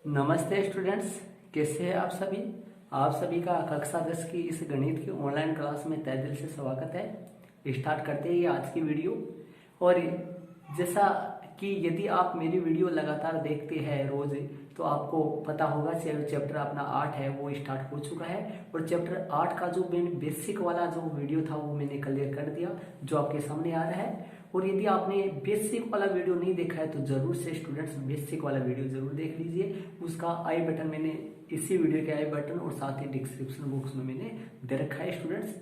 नमस्ते स्टूडेंट्स, कैसे हैं आप सभी। आप सभी का कक्षा 10 की इस गणित की ऑनलाइन क्लास में तहे दिल से स्वागत है। स्टार्ट करते हैं आज की वीडियो। और जैसा कि यदि आप मेरी वीडियो लगातार देखते हैं रोज, तो आपको पता होगा चैप्टर अपना 8 है वो स्टार्ट हो चुका है। और चैप्टर 8 का जो मैंने बेसिक वाला जो वीडियो था वो मैंने क्लियर कर दिया, जो आपके सामने आ रहा है। और यदि आपने बेसिक वाला वीडियो नहीं देखा है तो जरूर से स्टूडेंट्स बेसिक वाला वीडियो जरूर देख लीजिए। उसका आई बटन मैंने इसी वीडियो के आई बटन और साथ ही डिस्क्रिप्शन बॉक्स में मैंने दे रखा है स्टूडेंट्स।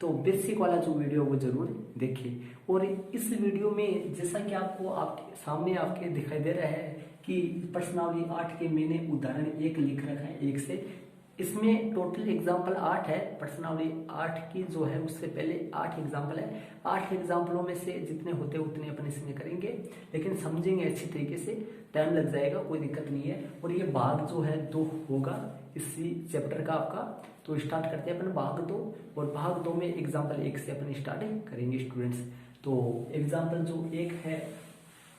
तो बेसिक वाला जो वीडियो वो जरूर देखिए। और इस वीडियो में जैसा कि आपको आपके सामने आपके दिखाई दे रहा है कि प्रश्नावली 8 के मैंने उदाहरण 1 लिख रखा है 1 से। इसमें टोटल एग्जाम्पल 8 है। प्रश्नावली 8 की जो है उससे पहले 8 एग्जाम्पल है। 8 एग्जाम्पलों में से जितने होते उतने अपन इसमें करेंगे, लेकिन समझेंगे अच्छी तरीके से। टाइम लग जाएगा, कोई दिक्कत नहीं है। और ये भाग जो है 2 होगा इसी चैप्टर का आपका। तो स्टार्ट करते हैं अपन भाग 2। और भाग 2 में एग्जाम्पल 1 से अपन स्टार्ट करेंगे स्टूडेंट्स। तो एग्जाम्पल जो 1 है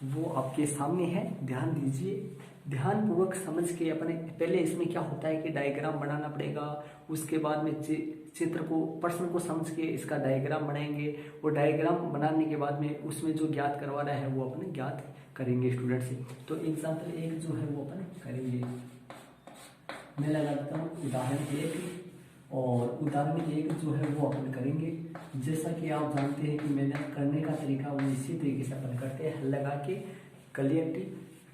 वो आपके सामने है, ध्यान दीजिए। ध्यान पूर्वक समझ के अपने पहले इसमें क्या होता है कि डायग्राम बनाना पड़ेगा। उसके बाद में चित्र को प्रश्न को समझ के इसका डायग्राम बनाएंगे। और डायग्राम बनाने के बाद में उसमें जो ज्ञात करवा रहा है वो अपन ज्ञात करेंगे स्टूडेंट से। तो एग्जाम्पल 1 जो है वो अपन करेंगे। मैं लगा देता हूँ उदाहरण 1। और उदाहरण 1 जो है वो अपन करेंगे। जैसा कि आप जानते हैं कि मैंने करने का तरीका वो इसी तरीके से अपन करते हैं, हल लगा के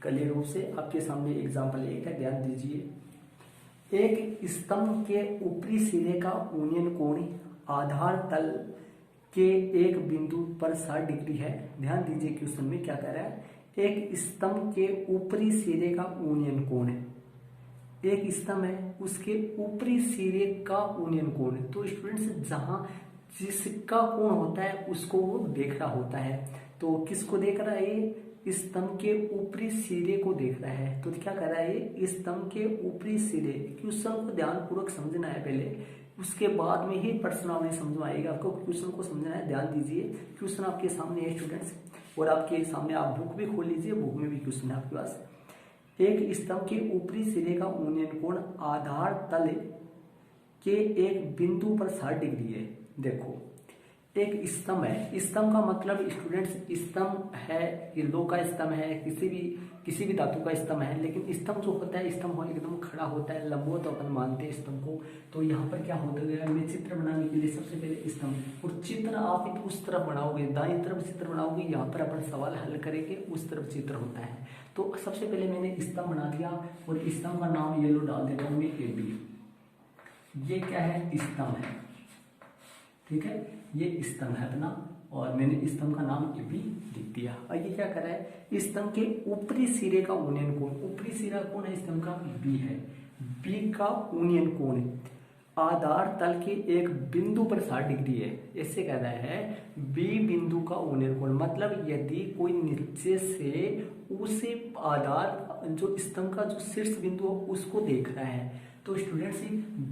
क्लियर रूप से। आपके सामने एग्जाम्पल 1 है, ध्यान दीजिए। एक स्तंभ के ऊपरी सिरे का यूनियन कोण आधार तल के एक बिंदु पर 60 डिग्री है। ध्यान दीजिए क्वेश्चन में क्या कह रहा है। एक स्तंभ के ऊपरी सिरे का यूनियन कोण है। एक स्तंभ है, उसके ऊपरी सिरे का यूनियन कोण। तो स्टूडेंट्स जहां जिसका कोण होता है उसको वो देख रहा होता है। तो किसको देख रहा है ये? स्तंभ के ऊपरी सिरे को देख रहा है। तो क्या कर रहा है ये? स्तंभ के ऊपरी सिरे। क्वेश्चन को ध्यान पूर्वक समझना है पहले, उसके बाद में ही प्रश्नावली समझ में आएगा। आपको क्वेश्चन को समझना है, ध्यान दीजिए। क्वेश्चन आपके सामने है स्टूडेंट्स, और आपके सामने आप बुक भी खोल लीजिए, बुक में भी क्वेश्चन है आपके पास। एक स्तंभ के ऊपरी सिरे का यूनियन कोण आधार तल के एक बिंदु पर 60 डिग्री है। देखो एक स्तंभ है, स्तंभ का मतलब स्टूडेंट्स स्तंभ है, ये लोह का स्तंभ है, किसी भी धातु का स्तंभ है। लेकिन स्तंभ जो होता है, स्तंभ एकदम खड़ा होता है, लंबवत अपन मानते हैं स्तंभ को। तो यहाँ पर क्या होता है, मैं चित्र बनाने के लिए सबसे पहले स्तंभ, और चित्र आप उस तरफ बनाओगे, दाईं तरफ चित्र बनाओगे, यहाँ पर अपन सवाल हल करेंगे, उस तरफ चित्र होता है। तो सबसे पहले मैंने स्तंभ बना दिया, और स्तंभ का नाम येलो डाल देता हूँ मैं, AB। ये क्या है? स्तंभ है, ठीक है। ये स्तंभ है अपना, और मैंने स्तंभ का नाम AB लिख दिया। और ये क्या कर रहा है? स्तंभ के ऊपरी सिरे का यूनियन कोण, ऊपरी सिरा कौन है स्तंभ का? B है। B का यूनियन कोण आधार तल के एक बिंदु पर 60 डिग्री है। ऐसे कह रहा है B बिंदु का यूनियन कोण, मतलब यदि कोई नीचे से उसे आधार जो स्तंभ का जो शीर्ष बिंदु है उसको देख रहा है, तो स्टूडेंट्स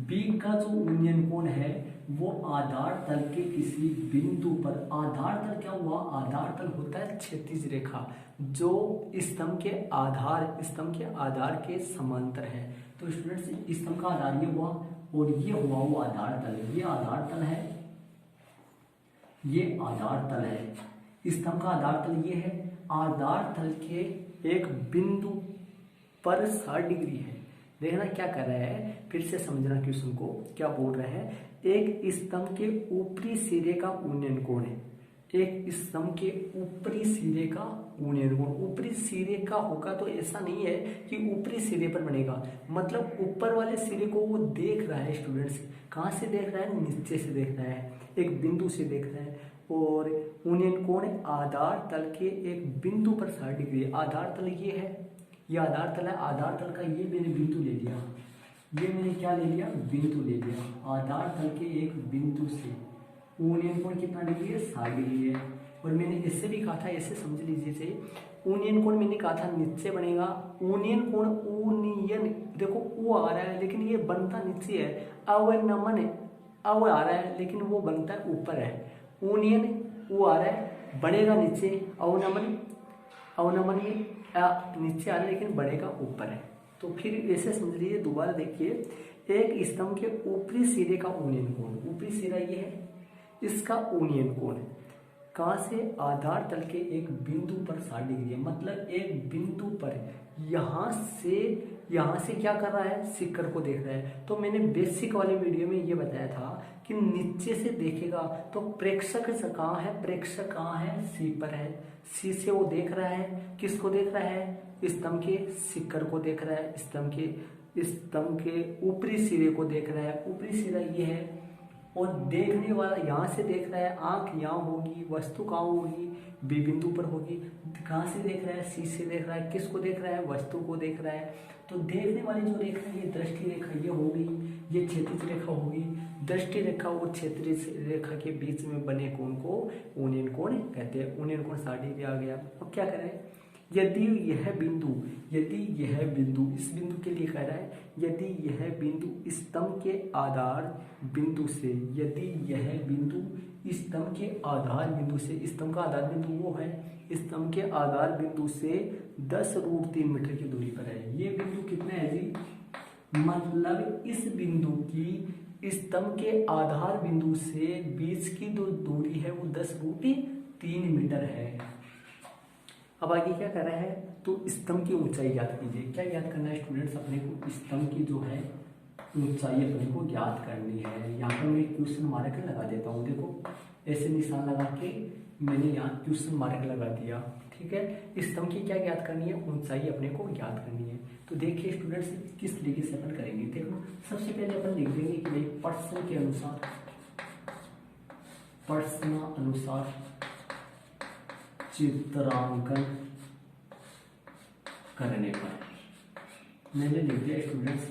B का जो यूनियन कोण है वो आधार तल के किसी बिंदु पर, आधार तल क्या हुआ? आधार तल होता है क्षैतिज रेखा जो स्तंभ के आधार के समांतर है। तो स्टूडेंट्स स्तंभ का आधार ये हुआ, और ये हुआ वो आधार तल। ये आधार तल है, ये आधार तल है। स्तंभ का आधार तल ये है, आधार तल के एक बिंदु पर 60 डिग्री है। देखना क्या कर रहा है, फिर से समझना क्वेश्चन को। क्या बोल रहा है? एक स्तंभ के ऊपरी सिरे का यूनियन कोण है। एक स्तंभ के ऊपरी सिरे का यूनियन कोण, ऊपरी सिरे का होगा तो ऐसा नहीं है कि ऊपरी सिरे पर बनेगा, मतलब ऊपर वाले सिरे को वो देख रहा है स्टूडेंट्स। कहाँ से देख रहा है? नीचे से देख रहा है, एक बिंदु से देख रहा है। और यूनियन कोण आधार तल के एक बिंदु पर 60 डिग्री। आधार तल ये है, ये आधार तल है। आधार तल का ये मैंने बिंदु ले लिया, ये मैंने क्या ले लिया? बिंदु ले लिया। आधार तल के एक बिंदु से यूनियन कोण कितना डिग्री है? 60 डिग्री है। और मैंने इससे भी कहा था, ऐसे समझ लीजिए से, यूनियन कोण मैंने कहा था नीचे बनेगा। यूनियन कोण यूनियन, देखो वो आ रहा है लेकिन ये बनता नीचे है। अवनमन अव आ रहा है लेकिन वो बनता है ऊपर है। यूनियन वो आ रहा है, बनेगा नीचे। अवनमन ये नीचे आ रहा है लेकिन बढ़ेगा ऊपर है। तो फिर ऐसे समझ लीजिए, दोबारा देखिए, एक स्तंभ के ऊपरी सिरे का ऊनियन कोण, ऊपरी सिरा ये है, इसका ऊनियन कोण कहाँ से, आधार तल के एक बिंदु पर 60 डिग्री है। मतलब एक बिंदु पर यहाँ से क्या कर रहा है, शिखर को देख रहा है। तो मैंने बेसिक वाले वीडियो में ये बताया था कि नीचे से देखेगा तो प्रेक्षक कहाँ है, प्रेक्षक कहाँ है, सी पर है। सी से वो देख रहा है, किसको देख रहा है, स्तंभ के शिखर को देख रहा है, स्तंभ के ऊपरी सिरे को देख रहा है। ऊपरी सिरा ये है, और देखने वाला यहाँ से देख रहा है, आंख यहाँ होगी, वस्तु कहाँ होगी, बी बिंदु पर होगी। कहाँ से देख रहा है, सी से देख रहा है, किसको देख रहा है, वस्तु को देख रहा है। तो देखने वाली जो रेखा है, ये दृष्टि रेखा ये होगी, ये क्षैतिज रेखा होगी। दृष्टि रेखा और क्षैतिज रेखा के बीच में बने कोण को ऊनियन कोण कहते हैं। ऊनियन कोण 60 डिग्री आ गया। अब क्या करें, यदि यह बिंदु इस बिंदु के लिए कह रहा है, यदि यह बिंदु स्तंभ के आधार बिंदु से, यदि यह बिंदु स्तंभ के आधार बिंदु से, स्तंभ का आधार बिंदु वो है, स्तंभ के आधार बिंदु से 10√3 मीटर की दूरी पर है। ये बिंदु कितना है जी, मतलब इस बिंदु की स्तंभ के आधार बिंदु से बीच की जो दूरी है वो 10√3 मीटर है। अब आगे क्या कर रहा है, तो स्तंभ की ऊंचाई ज्ञात कीजिए। क्या ज्ञात करना है स्टूडेंट्स, अपने को स्तंभ की जो है ऊंचाई अपने को ज्ञात करनी है। यहाँ पर मैं क्वेश्चन मार्क लगा देता हूँ, देखो ऐसे निशान लगा के मैंने यहाँ क्वेश्चन मार्क लगा दिया, ठीक है। स्तंभ की क्या ज्ञात करनी है, ऊंचाई अपने को ज्ञात करनी है। तो देखिए स्टूडेंट्स किस तरीके से अपन करेंगे। देखो सबसे पहले अपन लिख देंगे कि भाई प्रश्न के अनुसार, प्रश्नानुसार चित्रांकन करने पर, मैंने लिख दिया स्टूडेंट्स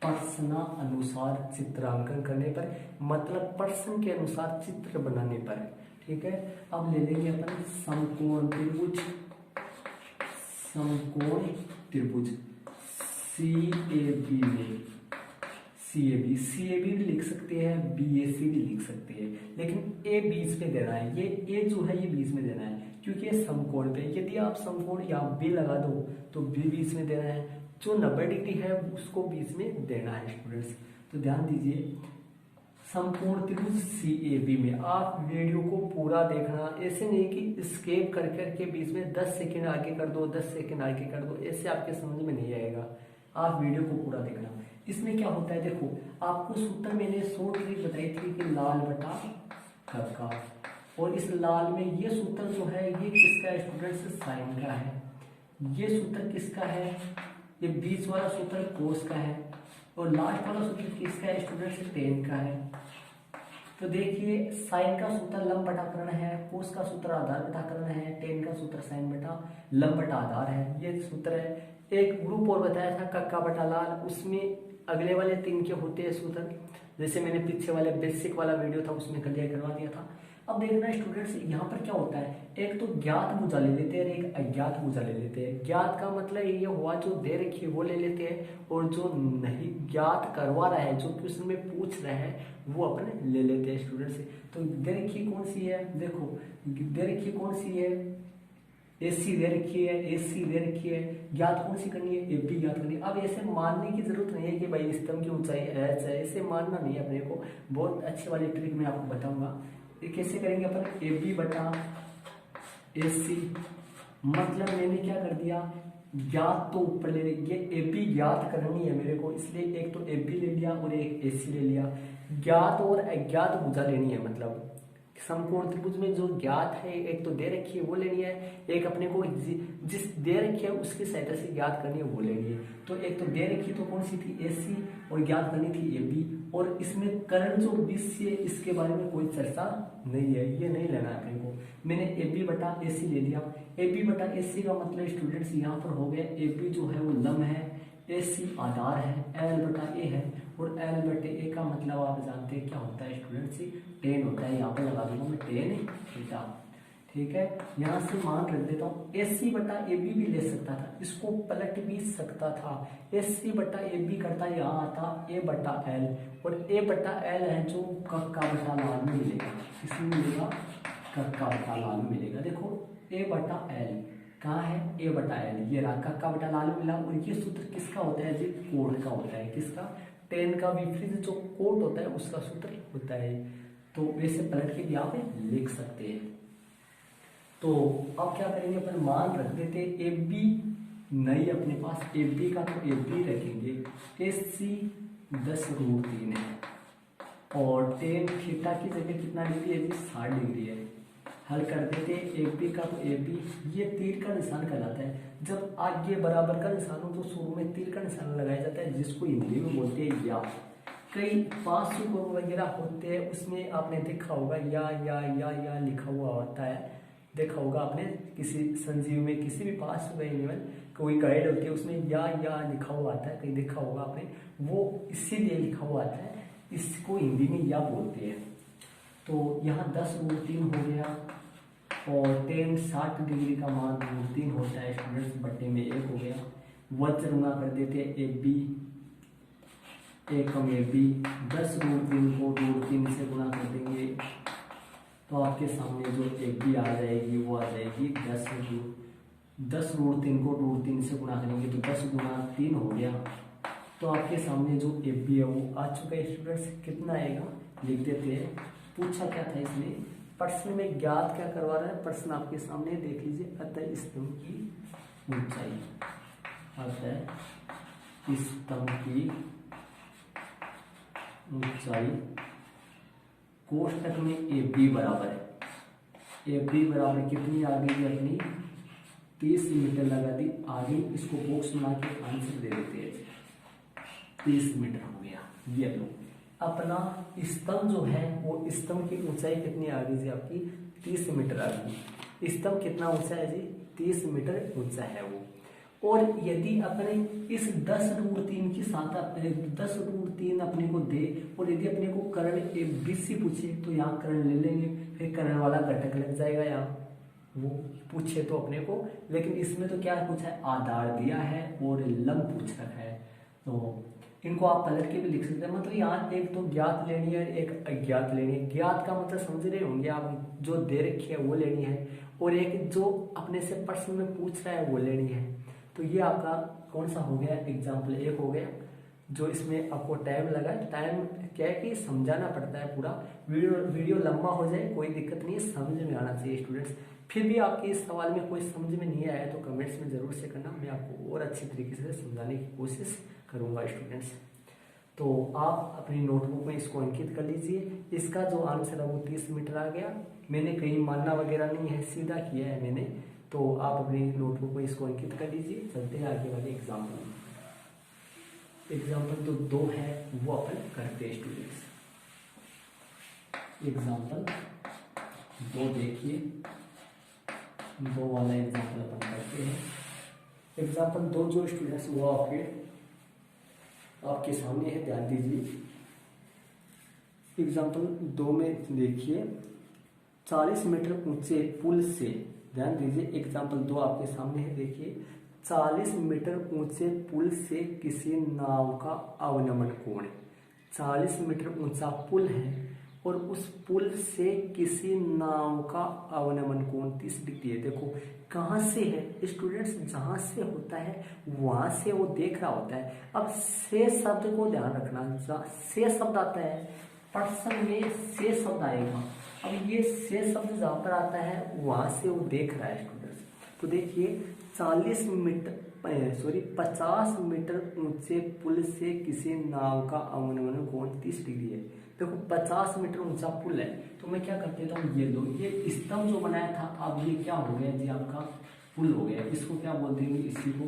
प्रश्नानुसार चित्रांकन करने पर, मतलब प्रश्न के अनुसार चित्र बनाने पर, ठीक है। अब ले लेंगे अपन समकोण त्रिभुज, समकोण त्रिभुज CAB में, CAB भी लिख सकते हैं, BAC भी लिख सकते हैं, लेकिन A बीच में देना है। ये A जो है ये बीच में देना है, क्योंकि ये समकोण पे। यदि आप समकोण यहाँ B लगा दो तो B बीच में देना है, जो 90 डिग्री है उसको बीच में देना है स्टूडेंट्स। तो ध्यान दीजिए, समकोण त्रिभुज CAB में आप वीडियो को पूरा देखना, ऐसे नहीं कि स्केप कर करके बीच में 10 सेकंड आगे कर दो, 10 सेकंड आगे कर दो, ऐसे आपके समझ में नहीं आएगा। आप वीडियो को पूरा देखना। इसमें क्या होता है, देखो आपको सूत्र मैंने शॉर्ट ट्रिक बताई थी कि लाल बटा कक्का, और इस लाल में ये सूत्र जो है ये किसका है स्टूडेंट्स, साइन का है। ये सूत्र किसका है, ये बीच वाला सूत्र कोस का है, और लास्ट वाला सूत्र किसका है स्टूडेंट्स, टेन का है। तो देखिए साइन का सूत्र लंब बटा कर्ण है, कोस का सूत्र आधार बटा कर्ण है, टेन का सूत्र साइन बटा लंब बटा आधार है। ये सूत्र है। एक ग्रुप और बताया था कक्का बटा लाल, उसमें अगले वाले 3 के होते हैं सूत्र, जैसे मैंने पीछे वाले बेसिक वाला वीडियो था उसमें क्लियर करवा दिया था। अब देखना स्टूडेंट्स यहाँ पर क्या होता है, एक तो ज्ञात भुजा ले लेते हैं, एक अज्ञात भुजा ले लेते हैं। ज्ञात का मतलब ये हुआ जो दे रखी है वो ले लेते हैं, और जो नहीं ज्ञात करवा रहा है, जो क्वेश्चन में पूछ रहे हैं वो अपन ले लेते हैं स्टूडेंट्स। तो दे रखी कौन सी है, देखो दे रखी कौन सी है, AC दे रखी है, AC दे रखी है, ज्ञात कौन सी करनी है, AB ज्ञात करनी है। अब ऐसे मानने की जरूरत नहीं है कि भाई स्तंभ की ऊंचाई H है, ऐसे मानना नहीं है अपने को। बहुत अच्छी वाली ट्रिक मैं आपको बताऊंगा। ये कैसे करेंगे अपन, AB बटा AC, मतलब मैंने क्या कर दिया, ज्ञात तो ऊपर ले लिया, ये AB ज्ञात करनी है मेरे को, इसलिए एक तो AB ले लिया और एक AC ले लिया। ज्ञात और अज्ञात भुजा लेनी है, मतलब समकोण त्रिभुज में जो ज्ञात है एक तो दे रखी है वो लेनी है, एक अपने को जिस दे रखी है उसकी सहायता से ज्ञात करनी है वो लेनी है। तो एक तो दे रखी तो कौन सी थी, AC, और ज्ञात करनी थी AB, और इसमें कर्ण जो बीच से इसके बारे में कोई चर्चा नहीं है, ये नहीं लेना है अपने को। मैंने AB बटा AC ले लिया। AB बटा AC का मतलब स्टूडेंट्स यहाँ पर हो गया, AB जो है वो लंब है, AC आधार है, L बटा A है, और L बटे A का मतलब आप जानते हैं क्या होता है स्टूडेंट्स, टेन होता है। यहाँ पर लगा दूंगा मैं टेन थीटा, ठीक है। यहाँ से मान रख देता हूँ, AC बटा AB भी ले सकता था, इसको पलट भी सकता था। AC बटा AB करता यहाँ आता A बटा L, और A बटा L है जो कक्का बटा लाल में मिलेगा, इसमें मिलेगा कक्का बटा लाल में मिलेगा। देखो A बटा L, कहाँ है, ए बटा एल, ये रहा का बटा लाल मिला। और ये सूत्र किसका होता है जी, कोण का होता है। किसका, टेन का विपरीत जो कोट होता है उसका सूत्र होता है। तो वैसे पलट के भी आप लिख सकते हैं। तो अब क्या करेंगे, अपन मान रख देते ए बी नहीं अपने पास, ए बी का तो ए बी रखेंगे, एस सी 10√3 है और टेन थीटा की जगह कितना डिग्री है जी, 60 डिग्री है। हल कर देते ए बी का तो ए बी, ये तीर का निशान कहलाता है। जब आगे बराबर का निशान हो तो शुरू में तीर का निशान लगाया जाता है, जिसको हिंदी में बोलते हैं या। कई 500 करोड़ वगैरह होते हैं, उसमें आपने देखा होगा या लिखा हुआ होता है। देखा होगा आपने किसी संजीव में, किसी भी पास इलेवन कोई गाइड होती है, उसमें या लिखा हुआ आता है, कहीं देखा होगा आपने। वो इसीलिए लिखा हुआ आता है, इसको हिंदी में या बोलते हैं। तो यहाँ 10√3 हो गया और टेन 60 डिग्री का मान √3 होता है स्टूडेंट्स, बट्टे में 1 हो गया। वज्र गुणा कर देते हैं A B, Ekam A B, 10√3 को √3 से गुणा कर देंगे तो आपके सामने जो ए बी आ जाएगी वो आ जाएगी 10√3 को √3 से गुणा करेंगे तो 10 गुणा 3 हो गया। तो आपके सामने जो ए बी है वो आ चुका है स्टूडेंट्स। कितना आएगा लिख देते हैं। पूछा क्या था इसमें, प्रश्न में ज्ञात क्या करवा रहा है, प्रश्न आपके सामने देख लीजिए। अतः स्तंभ की ऊंचाई, अतः स्तंभ की ऊंचाई कोष्टक में ए बी बराबर है, ए बी बराबर कितनी आ गई अपनी 30 मीटर लगा दी। आगे इसको बॉक्स बना के आंसर दे देते हैं, 30 मीटर हो गया। ये लो अपना स्तंभ जो है वो स्तंभ की ऊंचाई कितनी आ गई जी आपकी 30 मीटर आ गई। स्तंभ कितना ऊंचा है जी 30 मीटर ऊंचा है वो। और यदि अपने इस 10√3 के साथ 10√3 अपने को दे और यदि अपने को कर्ण ए बी सी पूछे तो यहाँ कर्ण ले लेंगे, फिर कर्ण वाला घटक लग जाएगा यहाँ वो पूछे तो अपने को। लेकिन इसमें तो क्या पूछा है, आधार दिया है और लंब पूछ रखा है। तो इनको आप पलट के भी लिख सकते हैं। मतलब यहाँ एक तो ज्ञात लेनी है, एक अज्ञात लेनी है। ज्ञात का मतलब समझ रहे होंगे आप, जो दे रखी है वो लेनी है, और एक जो अपने से प्रश्न में पूछ रहा है वो लेनी है। तो ये आपका कौन सा हो गया, एग्जाम्पल 1 हो गया। जो इसमें आपको टाइम लगा, टाइम क्या है कि समझाना पड़ता है पूरा। वीडियो लंबा हो जाए कोई दिक्कत नहीं है, समझ में आना चाहिए स्टूडेंट्स। फिर भी आपके इस सवाल में कोई समझ में नहीं आया तो कमेंट्स में जरूर से करना, मैं आपको और अच्छी तरीके से समझाने की कोशिश करूंगा स्टूडेंट्स। तो आप अपनी नोटबुक में इसको अंकित कर लीजिए। इसका जो आंसर है वो 30 मीटर आ गया। मैंने कहीं मानना वगैरह नहीं है, सीधा किया है मैंने। तो आप अपनी नोटबुक में इसको अंकित कर लीजिए। चलते हैं आगे वाले एग्जाम्पल। एग्जाम्पल तो 2 है वो अपन करते हैं स्टूडेंट्स। एग्जाम्पल 2 देखिए, 2 वाला एग्जाम्पल अपन करते हैं। एग्जाम्पल 2 जो स्टूडेंट्स वो आपके सामने है, ध्यान दीजिए। एग्जाम्पल 2 में देखिए, 40 मीटर ऊंचे पुल से, ध्यान दीजिए एग्जाम्पल 2 आपके सामने है, देखिए 40 मीटर ऊंचे पुल से किसी नाव का अवनमन कोण, 40 मीटर ऊंचा पुल है और उस पुल से किसी नाव का अवनमन कोण 30 डिग्री है। देखो कहाँ से है स्टूडेंट्स, जहाँ से होता है वहां से वो देख रहा होता है। अब से शब्द को ध्यान रखना, से शब्द आता है प्रश्न में, से शब्द आएगा। अब ये से शब्द जहाँ पर आता है वहां से वो देख रहा है स्टूडेंट्स। तो देखिए 50 मीटर ऊंचे पुल से किसी नाव का अवनमन कोण 30 डिग्री है। देखो 50 मीटर ऊंचा पुल है, तो मैं क्या कर देता हूँ, ये लो ये स्तंभ जो बनाया था, अब ये क्या हो गया जी आपका पुल हो गया। इसको क्या बोल देंगे, इसी को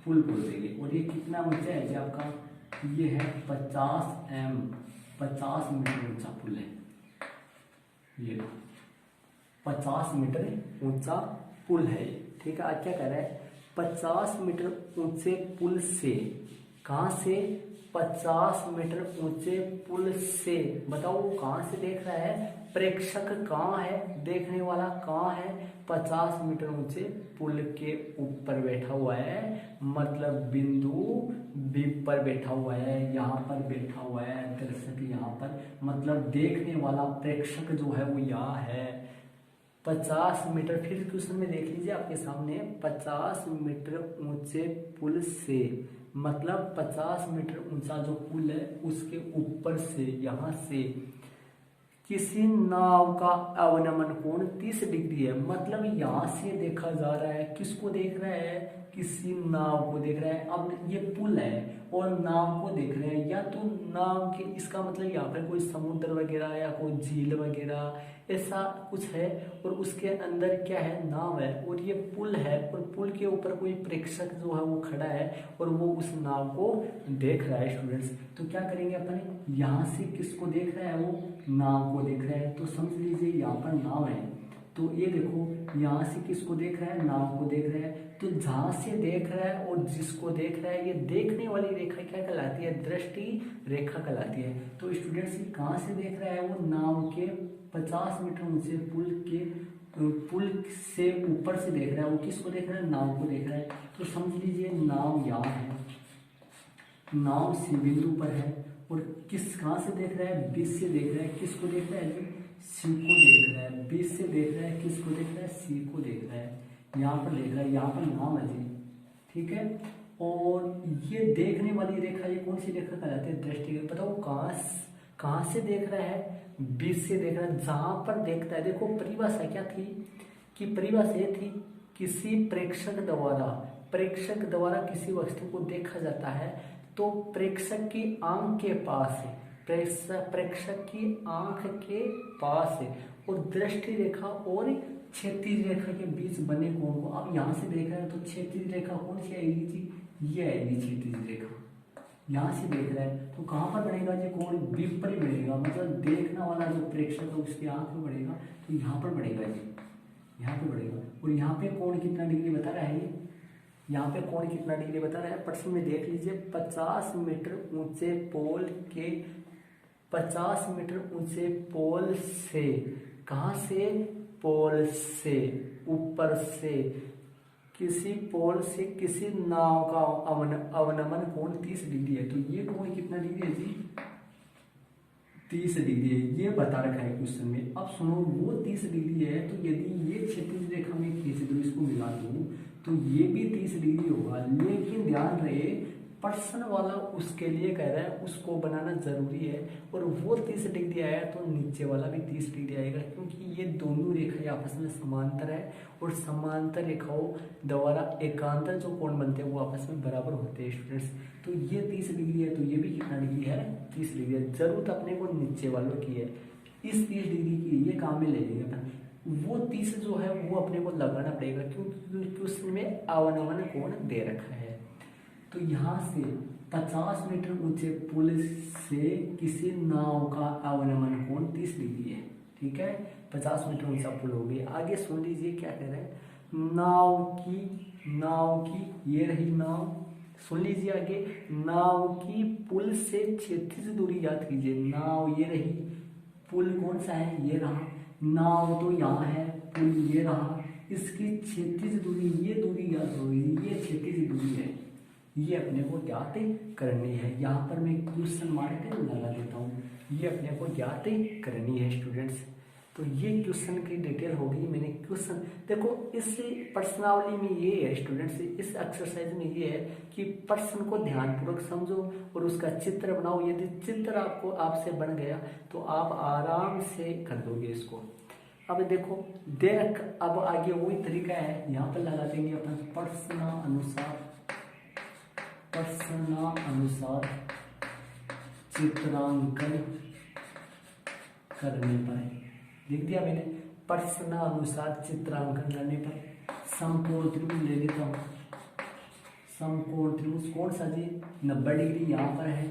पुल बोल देंगे। और ये कितना ऊंचा है जी आपका, ये है 50 मीटर ऊंचा पुल है। ये 50 मीटर ऊंचा पुल है, ठीक है। आज क्या कर रहा है, 50 मीटर ऊंचे पुल से, कहाँ से, 50 मीटर ऊंचे पुल से, बताओ कहाँ से देख रहा है, प्रेक्षक कहाँ है, देखने वाला कहाँ है, 50 मीटर ऊंचे पुल के ऊपर बैठा हुआ है, मतलब बिंदु बी पर बैठा हुआ है, यहाँ पर बैठा हुआ है दर्शक यहाँ पर, मतलब देखने वाला प्रेक्षक जो है वो यहाँ है। 50 मीटर, फिर क्वेश्चन में देख लीजिए आपके सामने, 50 मीटर ऊंचे पुल से, मतलब 50 मीटर ऊंचा जो पुल है उसके ऊपर से, यहाँ से किसी नाव का अवनमन कोण 30 डिग्री है। मतलब यहाँ से देखा जा रहा है, किसको देख रहा है, किसी नाव को देख रहा है। अब ये पुल है और नाव को देख रहे हैं, या तो नाव के, इसका मतलब यहाँ पर कोई समुद्र वगैरह या कोई झील वगैरह ऐसा कुछ है, और उसके अंदर क्या है, नाव है, और ये पुल है, और पुल के ऊपर कोई प्रेक्षक जो है वो खड़ा है और वो उस नाव को देख रहा है स्टूडेंट्स। तो क्या करेंगे अपन, यहाँ से किसको देख रहा है, वो नाव को देख रहा है। तो समझ लीजिए यहाँ पर नाव है, तो ये देखो यहाँ से किसको देख रहा है, नाव को देख रहा है। तो जहाँ से देख रहा है और जिसको देख रहा है, ये देखने वाली रेखा क्या कहलाती है, दृष्टि रेखा कहलाती है। तो स्टूडेंट्स कहाँ से देख रहा है, वो नाव के 50 मीटर ऊंचे पुल से ऊपर से देख रहा है। वो किसको देख रहा है, नाव को देख रहा है। तो समझ लीजिए नाव यहाँ है, नाव सी बिंदु पर है, और किस कहाँ से देख रहा है, बीच से देख रहा है। किसको देख रहा है, सी को देख रहा है, बीच से देख रहा है, किसको देख रहा है, सी को देख रहा है, यहाँ पर देख रहा है, यहाँ पर नाम है जी, ठीक है। और ये देखने वाली रेखा, ये कौन सी रेखा कहलाती है, दृष्टि। बताओ कहाँ से देख रहा है, बीच से देख रहा है, जहां पर देखता है। देखो परिभाषा क्या थी, कि परिभाषा ये थी, किसी प्रेक्षक द्वारा किसी वस्तु को देखा जाता है, तो प्रेक्षक की आंख के पास है, प्रेक्षक की आंख के पास है, और दृष्टि रेखा और क्षैतिज रेखा के बीच बने कोण को, अब यहाँ से देख रहे हैं तो क्षैतिज रेखा कौन सी आएगी जी, ये आएगी क्षैतिज रेखा। यहाँ से देख रहा है तो कहाँ पर बढ़ेगा जी, कोण विपरीत बढ़ेगा, मतलब देखने वाला जो प्रेक्षक है उसकी आंख में बढ़ेगा, तो यहाँ पर बढ़ेगा जी, यहाँ पे बढ़ेगा। और यहाँ पे कोण कितना डिग्री बता रहा है, ये यहाँ पे कोण कितना डिग्री बता रहा है, प्रश्न में देख लीजिए। 50 मीटर ऊंचे पोल के, 50 मीटर ऊंचे पोल से, कहाँ से, पोल से, ऊपर से, किसी पोल से किसी नाव का अवनमन कोण 30 डिग्री है। तो ये कोण कितना डिग्री है जी, 30 डिग्री है, ये बता रखा है क्वेश्चन में। अब सुनो, वो 30 डिग्री है, तो यदि ये क्षैतिज रेखा में खींच दो, इसको मिला दूं, तो ये भी 30 डिग्री होगा। लेकिन ध्यान रहे, प्रश्न वाला उसके लिए कह रहा है, उसको बनाना जरूरी है, और वो 30 डिग्री आया तो नीचे वाला भी 30 डिग्री आएगा, क्योंकि ये दोनों रेखाएं आपस में समांतर है, और समांतर रेखाओं द्वारा एकांतर जो कोण बनते हैं वो आपस में बराबर होते हैं स्टूडेंट्स। तो ये 30 डिग्री है, तो ये भी कितना डिग्री है, 30 डिग्री है। जरूरत अपने को नीचे वालों की है, इस 30 डिग्री की ये काम में ले लेंगे अपन। वो 30 जो है वो अपने को लगाना पड़ेगा, क्योंकि उसमें अवनमन कोण दे रखा है। तो यहाँ से 50 मीटर ऊंचे पुल से किसी नाव का अवनमन कोण 30 डिग्री है, ठीक है। 50 मीटर ऊंचा पुल हो गया। आगे सुन लीजिए क्या कह रहे हैं, नाव की ये रही नाव, सुन लीजिए आगे, नाव की पुल से क्षैतिज दूरी ज्ञात कीजिए। नाव ये रही, पुल कौन सा है, ये रहा, नाव तो यहाँ है, पुल ये रहा, इसकी क्षैतिज दूरी, ये दूरी ज्ञात होगी, ये क्षैतिज दूरी है, ये अपने को ज्ञात करनी है। यहाँ पर मैं क्वेश्चन मार्क लगा देता हूँ, ये अपने को ज्ञात करनी है स्टूडेंट्स। तो ये क्वेश्चन की डिटेल होगी। मैंने क्वेश्चन देखो, इस प्रश्नावली में ये है स्टूडेंट्स, इस एक्सरसाइज में ये है कि प्रश्न को ध्यानपूर्वक समझो और उसका चित्र बनाओ। यदि चित्र आपसे बन गया तो आप आराम से कर दोगे इसको। अब देखो, अब आगे वही तरीका है, यहाँ पर लगा देंगे अपन प्रश्नानुसार चित्रांकन करने पर, लिख दिया मैंने, प्रश्नानुसार चित्रांकन करने पर समकोण त्रिभुज ले लेता हूँ। समकोण त्रिभुज कौन सा जी, 90 डिग्री यहाँ पर है,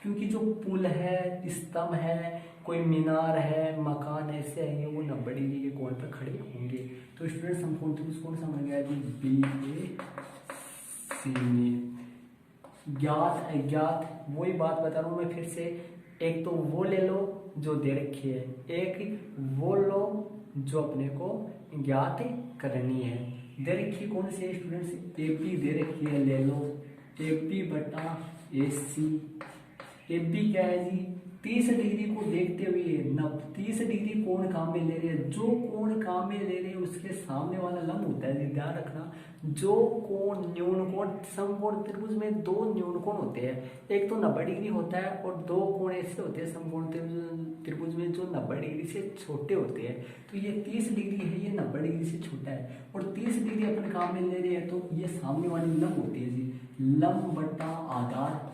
क्योंकि जो पुल है, स्तंभ है, कोई मीनार है, मकान ऐसे है, वो 90 डिग्री के कोण पर खड़े होंगे। तो स्टूडेंट समकोण त्रिभुज कौन सा बन गया जी, BAC में। ज्ञात अज्ञात वही बात बता रहा हूँ मैं फिर से, एक तो वो ले लो जो दे रखी है, एक वो लो जो अपने को ज्ञात करनी है। दे रखी कौन सी है स्टूडेंट्स, AB दे रखी है, ले लो AB/AC। AB क्या है जी, 30 डिग्री को देखते हुए 30 डिग्री कोण काम में ले रहे हैं, जो कोण काम में ले रहे हैं उसके सामने वाला लंब होता है। ध्यान रखना, जो कोण न्यून कोण, समकोण त्रिभुज में दो न्यून कोण होते हैं, एक तो 90 डिग्री होता है और दो कोण ऐसे होते हैं समकोण त्रिभुज में जो 90 डिग्री से छोटे होते हैं। तो ये 30 डिग्री है, ये 90 डिग्री से छोटा है और 30 डिग्री अपन काम में ले रहे हैं, तो ये सामने वाली लंब होती है जी, लंब बटा आधार,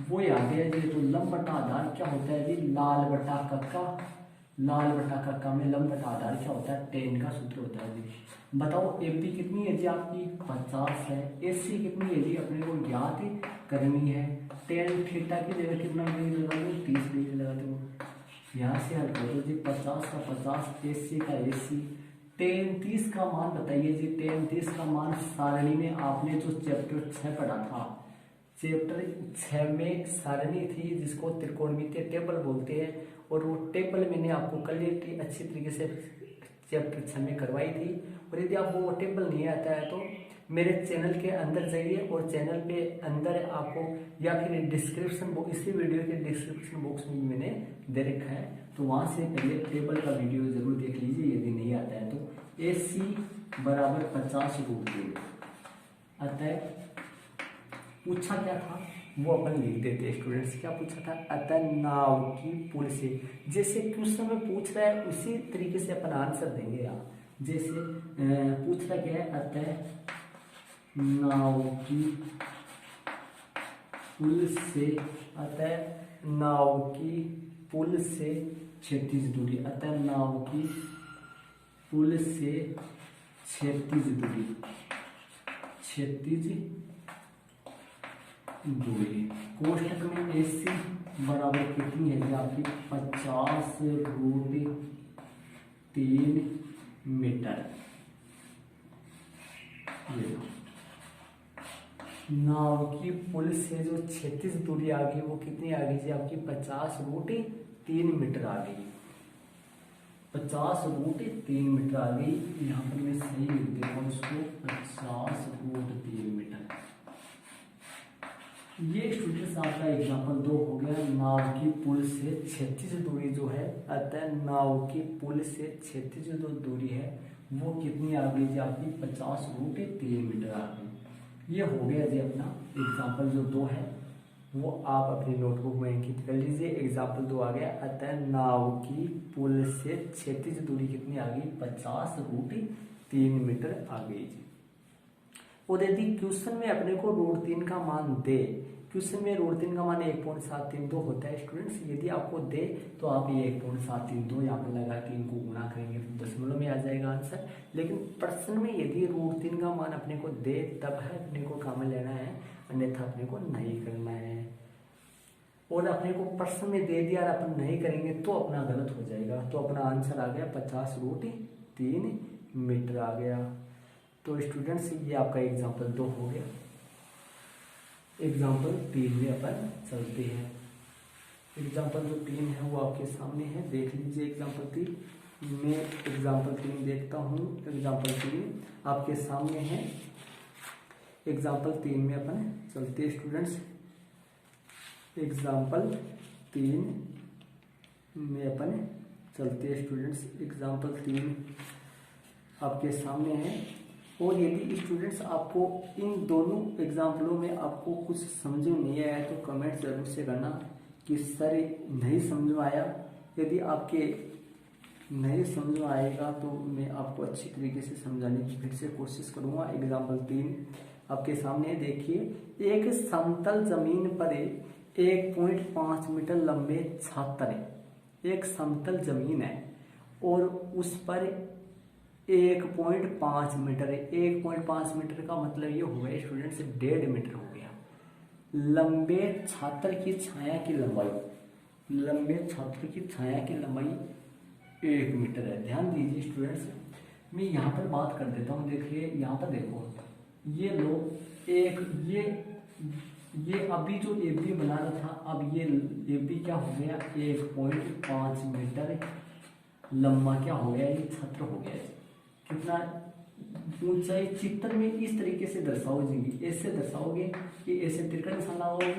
वो याद है जी। तो लंब बटा आधार क्या होता है जी, लाल बटा कक्का, लाल बटा कक्का में लंब बटा आधार क्या होता है, टेन का सूत्र होता है जी। बताओ एपी कितनी है जी आपकी 50 है, एसी कितनी है जी अपने को ज्ञात करनी है। टेन थीटा की जगह कितना डिग्री लगा दो, 30 डिग्री लगा दो। यहाँ से हल करो जी, 50 का 50, एसी का एसी। टेन 30 का मान बताइए जी, टेन 30 का मान सारणी में आपने जो चैप्टर 6 पढ़ा था, चैप्टर 6 में सारणी थी जिसको त्रिकोणमितीय टेबल बोलते हैं, और वो टेबल मैंने आपको क्लियरली अच्छी तरीके से चैप्टर 6 में करवाई थी। और यदि आपको वो टेबल नहीं आता है तो मेरे चैनल के अंदर जाइए और चैनल पे अंदर आपको, या फिर डिस्क्रिप्शन बॉक्स, इसी वीडियो के डिस्क्रिप्शन बॉक्स में मैंने दे रखा है, तो वहाँ से पहले टेबल का वीडियो जरूर देख लीजिए यदि नहीं आता है तो। AC बराबर 50√3। अतः पूछा क्या था वो अपन लिख देते हैं स्टूडेंट्स। क्या पूछा था, अतः नाव की पुल से, जैसे क्वेश्चन में पूछ रहा है उसी तरीके से अपन आंसर देंगे यहाँ। जैसे पूछ रहा क्या है, अतः नाव की पुल से, अतः नाव की पुल से क्षैतिज दूरी, अतः नाव की पुल से क्षैतिज दूरी, क्षैतिज दूरी। कोष्टक में AC बराबर कितनी है जी आपकी 50√3 मीटर। ये नाव की पुल से जो क्षैतिज दूरी आ गई वो कितनी आ गई जी आपकी 50√3 मीटर आ गई, 50√3 मीटर आ गई। यहाँ पर मैं सही लिख देता हूँ इसको, 50√3 मीटर। ये स्टूडेंट्स आपका एग्जाम्पल 2 हो गया, नाव की पुल से क्षैतिज दूरी जो है, अतः नाव की पुल से क्षैतिज जो दूरी है वो कितनी आ गई जी आपकी 50√3 मीटर आ गई। ये हो गया जी अपना एग्जाम्पल जो 2 है, वो आप अपनी नोटबुक में अंकित कर लीजिए। एग्जाम्पल 2 आ गया, अतः नाव की पुल से क्षैतिज दूरी कितनी आ गई 50√3 मीटर आ गई जी। और यदि क्वेश्चन में अपने को √3 का मान दे, क्वेश्चन में √3 का मान 1.732 होता है स्टूडेंट्स, यदि आपको दे तो आप ये 1.732 यहाँ पर लगा के इनको गुणा करेंगे तो दशमलव में आ जाएगा आंसर। लेकिन प्रश्न में यदि √3 का मान अपने को दे तब है अपने को काम लेना है, अन्यथा अपने को नहीं करना है। और अपने को प्रश्न में दे दिया और अपन नहीं करेंगे तो अपना गलत हो जाएगा। तो अपना आंसर आ गया 50√3 मीटर आ गया। तो स्टूडेंट्स ये आपका एग्जाम्पल 2 हो गया। एग्जाम्पल 3 में अपन चलते हैं। एग्जाम्पल जो 3 है वो आपके सामने है, देख लीजिए। एग्जाम्पल 3 मैं एग्जाम्पल 3 देखता हूँ। एग्जाम्पल 3 आपके सामने है। एग्जाम्पल 3 में अपन चलते हैं स्टूडेंट्स। एग्जाम्पल 3 में अपन चलते हैं स्टूडेंट्स। एग्जाम्पल 3 आपके सामने है। और यदि स्टूडेंट्स आपको इन दोनों एग्जाम्पलों में आपको कुछ समझ में नहीं आया तो कमेंट जरूर से करना कि सर नहीं समझ में आया। यदि आपके नहीं समझ में आएगा तो मैं आपको अच्छी तरीके से समझाने की फिर से कोशिश करूँगा। एग्जाम्पल 3 आपके सामने देखिए। एक समतल जमीन पर 1.5 मीटर लंबे छात्र है। एक समतल जमीन है और उस पर 1.5 मीटर है। 1.5 मीटर का मतलब ये हो गया स्टूडेंट्स 1.5 मीटर हो गया। लंबे छात्र की छाया की लंबाई, लंबे छात्र की छाया की लंबाई 1 मीटर है। ध्यान दीजिए स्टूडेंट्स, मैं यहाँ पर बात कर देता हूँ। देखिए यहाँ पर देखो, ये लोग ये अभी जो AB बना रहा था, अब ये AB क्या हो गया 1.5 मीटर लंबा क्या हो गया, ये छात्र हो गया। कितना ऊंचाई चित्र में इस तरीके से दर्शाओगे, ऐसे दर्शाओगे कि ऐसे तिरका निशान लगाओगे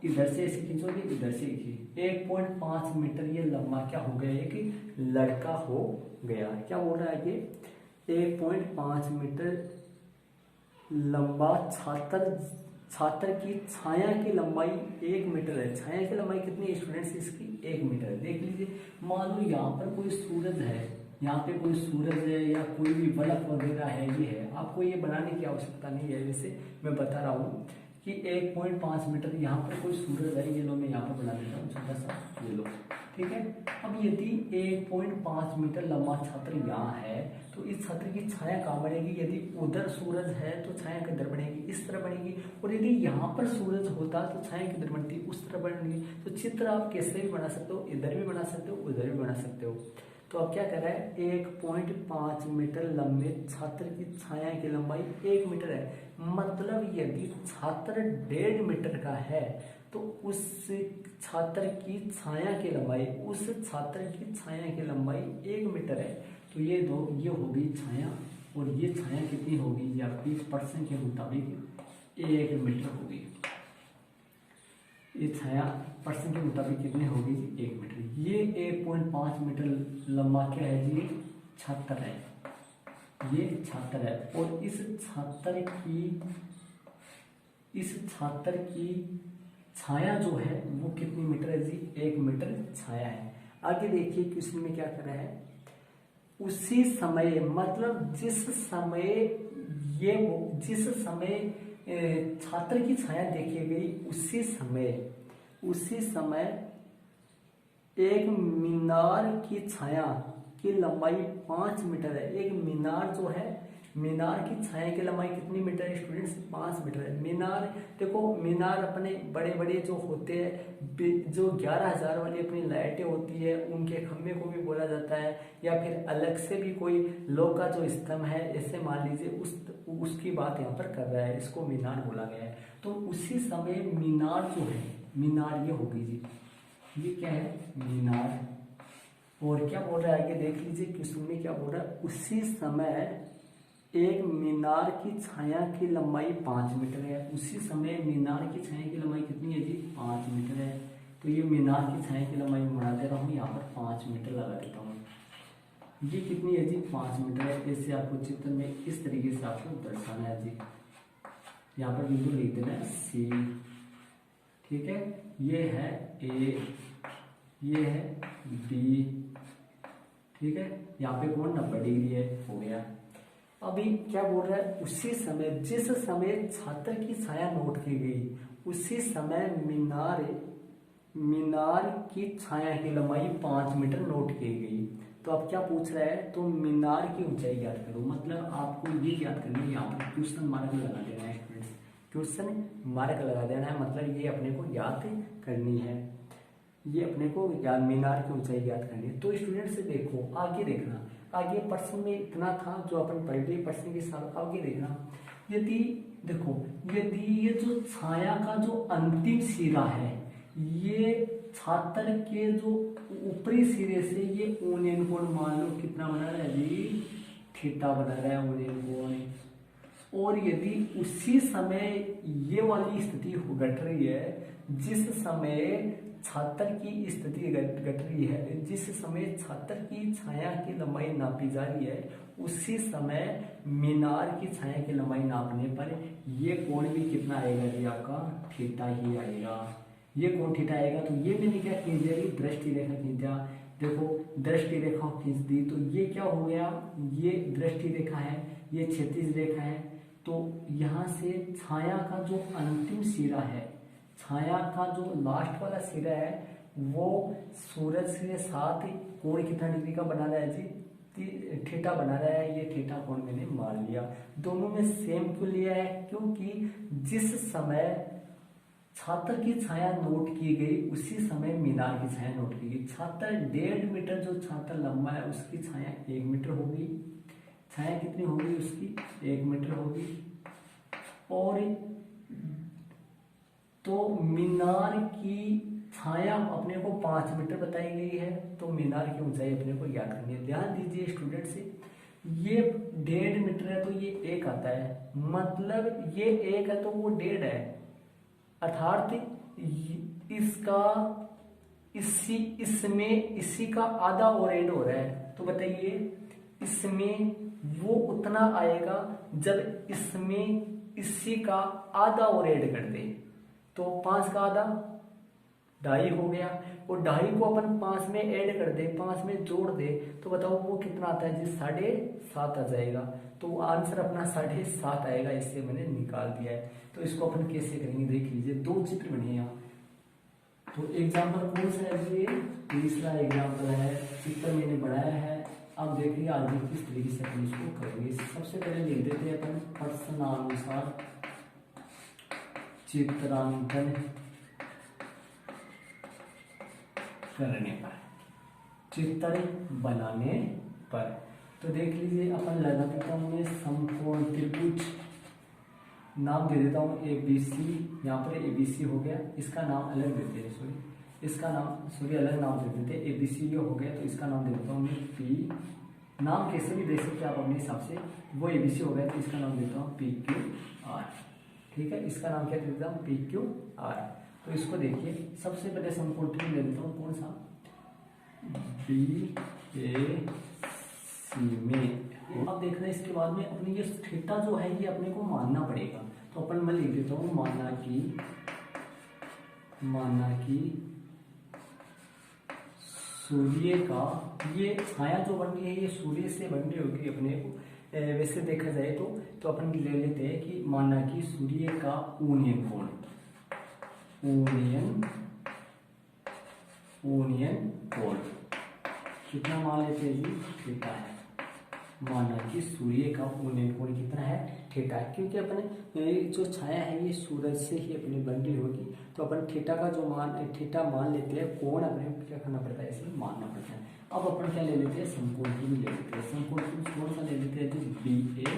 इधर से ऐसे खींचोगे, इधर से खींच 1.5 मीटर ये लंबा क्या हो गया, एक लड़का हो गया। क्या बोल रहा है ये 1.5 मीटर लंबा छात्र की छाया की लंबाई 1 मीटर है। छाया की लंबाई कितनी है स्टूडेंट्स इसकी, 1 मीटर है। देख लीजिए, मान लो यहाँ पर कोई सूरज है, यहाँ पे कोई सूरज है या कोई भी बल्ब वगैरह है, ये है, आपको ये बनाने की आवश्यकता नहीं है। जैसे मैं बता रहा हूँ कि 1.5 मीटर यहाँ पर कोई सूरज है, ये लो मैं यहाँ पर बना देता हूँ छोटा सा, ये लो, ठीक है। अब यदि 1.5 मीटर लंबा छात्र यहाँ है तो इस छात्र की छाया कहाँ बनेगी, यदि उधर सूरज है तो छाया किधर बनेगी, इस तरह बनेगी। और यदि यहाँ पर सूरज होता तो छाया किधर बनती, उस तरह बनेगी। तो चित्र आप कैसे भी बना सकते हो, इधर भी बना सकते हो, उधर भी बना सकते हो। तो अब क्या कर रहा है, 1.5 मीटर लंबे छात्र की छाया की लंबाई 1 मीटर है। मतलब यदि छात्र 1.5 मीटर का है तो उस छात्र की छाया की लंबाई, उस छात्र की छाया की लंबाई 1 मीटर है। तो ये होगी छाया, और ये छाया कितनी होगी, ये आपकी % के मुताबिक 1 मीटर होगी। ये छाया % के मुताबिक कितनी होगी, 1 मीटर। ये 1.5 मीटर लंबा क्या है जी, छात्र है, ये छात्र है। और इस छात्र की छाया जो है वो कितनी मीटर है जी, 1 मीटर छाया है। आगे देखिए क्वेश्चन में क्या कर रहा है, उसी समय, मतलब जिस समय छात्र की छाया देखी गई उसी समय एक मीनार की छाया की लंबाई 5 मीटर है। एक मीनार जो है, मीनार की छाया की लंबाई कितनी मीटर है स्टूडेंट्स, 5 मीटर है। मीनार देखो, मीनार अपने बड़े बड़े जो होते हैं, जो 11,000 वाली अपनी लाइटें होती है, उनके खंभे को भी बोला जाता है, या फिर अलग से भी कोई लोह का जो स्तंभ है, ऐसे मान लीजिए उसकी बात यहाँ पर कर रहा है, इसको मीनार बोला गया है। तो उसी समय मीनार जो है, मीनार ये होगी जी, ये क्या है, मीनार। और क्या बोल रहा है आगे देख लीजिए क्वेश्चन में क्या बोल रहा है, उसी समय एक मीनार की छाया की लंबाई 5 मीटर है। उसी समय मीनार की छाया की लंबाई कितनी है जी, 5 मीटर है। तो ये मीनार की छाया की लंबाई बढ़ा दे रहा हूँ, यहाँ पर 5 मीटर लगा देता हूँ। ये कितनी है जी, 5 मीटर है। ऐसे आपको चित्र में इस तरीके से आपको दर्शाना है जी। यहाँ पर बिंदु लिख देना है सी, ठीक है। ये है ए, ये है बी, ठीक है। यहाँ पे कोण 90 डिग्री है, हो गया। अभी क्या बोल रहा है, उसी समय, जिस समय छात्र की छाया नोट की गई उसी समय मीनार की छाया की लंबाई 5 मीटर नोट की गई। तो अब क्या पूछ रहा है, तो मीनार की ऊंचाई ज्ञात करो। मतलब आपको ये ज्ञात करनी है, यहाँ पर क्वेश्चन मार्क लगा देना है स्टूडेंट्स, क्वेश्चन मार्क लगा देना है। मतलब ये अपने को ज्ञात करनी है, ये अपने को मीनार की ऊंचाई ज्ञात करनी है। तो स्टूडेंट से देखो, आगे देखना, आगे प्रश्न में इतना था जो अपन पढ़ लिए, प्रश्न के साथ आगे देखना। यदि देखो, यदि ये जो छाया का जो अंतिम सिरा है, ये छात्र के जो ऊपरी सिरे से ये ओनियन कोण मान लो कितना बना रहा है जी, थीटा बना रहा है ओनियन कोण। और यदि उसी समय ये वाली स्थिति घट रही है, जिस समय छात्र की स्थिति घट रही है, जिस समय छात्र की छाया की लंबाई नापी जा रही है, उसी समय मीनार की छाया की लंबाई नापने पर ये कोण भी कितना आएगा जी, आपका थीटा ही आएगा। ये कोण थीटा आएगा। तो ये मैंने क्या खींच दिया, दृष्टि रेखा खींच दिया। देखो दृष्टि रेखा खींच दी, तो ये क्या हो गया, ये दृष्टि रेखा है, ये क्षैतिज रेखा है। तो यहाँ से छाया का जो अंतिम सिरा है, छाया का जो लास्ट वाला सिरा है, वो सूरज के साथ कोण कितना डिग्री का बना रहा है जी, थीटा बना रहा है। ये थीटा कोण मैंने मान लिया। दोनों में सेम क्यों लिया है, क्योंकि जिस समय छात्र की छाया नोट की गई उसी समय मीनार की छाया नोट की गई। छात्र 1.5 मीटर जो छात्र लंबा है उसकी छाया 1 मीटर होगी। छाया कितनी होगी उसकी, 1 मीटर होगी। और तो मीनार की छाया अपने को 5 मीटर बताई गई है, तो मीनार की ऊंचाई अपने को याद करनी है। ध्यान दीजिए स्टूडेंट से, ये 1.5 मीटर है तो ये 1 आता है, मतलब ये 1 है तो वो 1.5 है। अर्थात इसका इसी का आधा और ऐड हो रहा है। तो बताइए इसमें वो उतना आएगा जब इसमें इसी का आधा और ऐड कर दे। तो 5 का आधा 2.5 हो गया, और 2.5 को अपन 5 में ऐड कर दे, 5 में जोड़ दे, तो बताओ वो कितना आता है जी? 7.5 आ जाएगा। तो आंसर अपना 7.5 आएगा, इससे मैंने निकाल दिया है। तो इसको अपन कैसे करेंगे देख लीजिए, 2 चित्र बने यहाँ। तो एग्जाम्पल कौन सा है जी? तीसरा एग्जाम्पल है, चित्र मैंने बनाया है। अब देखिए आगे किस तरीके से अपन इसको करेंगे। सबसे पहले लिख देते हैं अपन प्रश्नानुसार चित्रांकन करने पर, चित्र बनाने पर। तो देख लीजिए अपन लगा देता हूँ मैं समकोण त्रिभुज, नाम दे देता हूँ ABC। यहाँ पर ABC हो गया, इसका नाम अलग देते हैं, इसका नाम अलग नाम दे देते हैं। ABC ये हो गया, तो इसका नाम दे देता हूँ मैं P। नाम कैसे भी दे सकते हैं आप अपने हिसाब से। वो ABC हो गया, तो इसका नाम देता हूँ PQR। ठीक है, इसका नाम क्या दे देता हूँ? PQR। तो इसको देखिए, सबसे पहले समकोण त्रिभुज ले लेता हूँ, कौन सा? BAC में। अब देखना इसके बाद में अपने ये थीटा जो है ये अपने को मानना पड़ेगा। तो अपन मैं लिख देता हूँ माना कि सूर्य का ये छाया जो बन रही है ये सूर्य से बन रही होगी अपने को। वैसे देखा जाए तो अपन ले लेते हैं कि माना कि सूर्य का ऊनियन कोण, ऊनियन कोण कितना मान लेते हैं जी? थीटा है। माना कि सूर्य का ऊनियन कोण कितना है? थीटा है। क्योंकि अपने जो छाया है ये सूरज से ही अपनी बन रही होगी, तो अपन थीटा का जो थीटा मान लेते हैं। कोण अपने को क्या करना पड़ता है? इसे मानना पड़ता है। अब अपन क्या ले लेते हैं? समकोण त्रिभुज ले लेते हैं। समकोण त्रिभुज कौन सा ले लेते हैं जी? BAC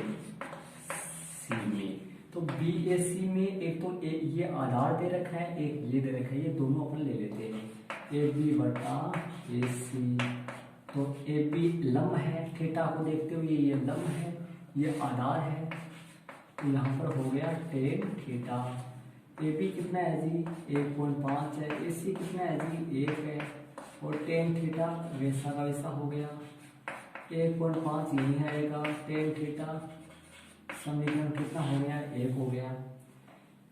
में। तो BAC में एक तो ये आधार दे रखा है, एक ये दे रखा है, ये दोनों अपन ले लेते हैं। AB बटा AC। तो AB लंब है, थीटा को देखते हुए ये लंब है, ये आधार है। तो यहाँ पर हो गया tan थीटा। AB कितना है जी? 1.5 है। AC कितना है जी? 1 है। और tan थीटा वैसा का वैसा हो गया, 1.5 यही आएगा। tan थीटा समीकरण कितना हो गया? 1 हो गया।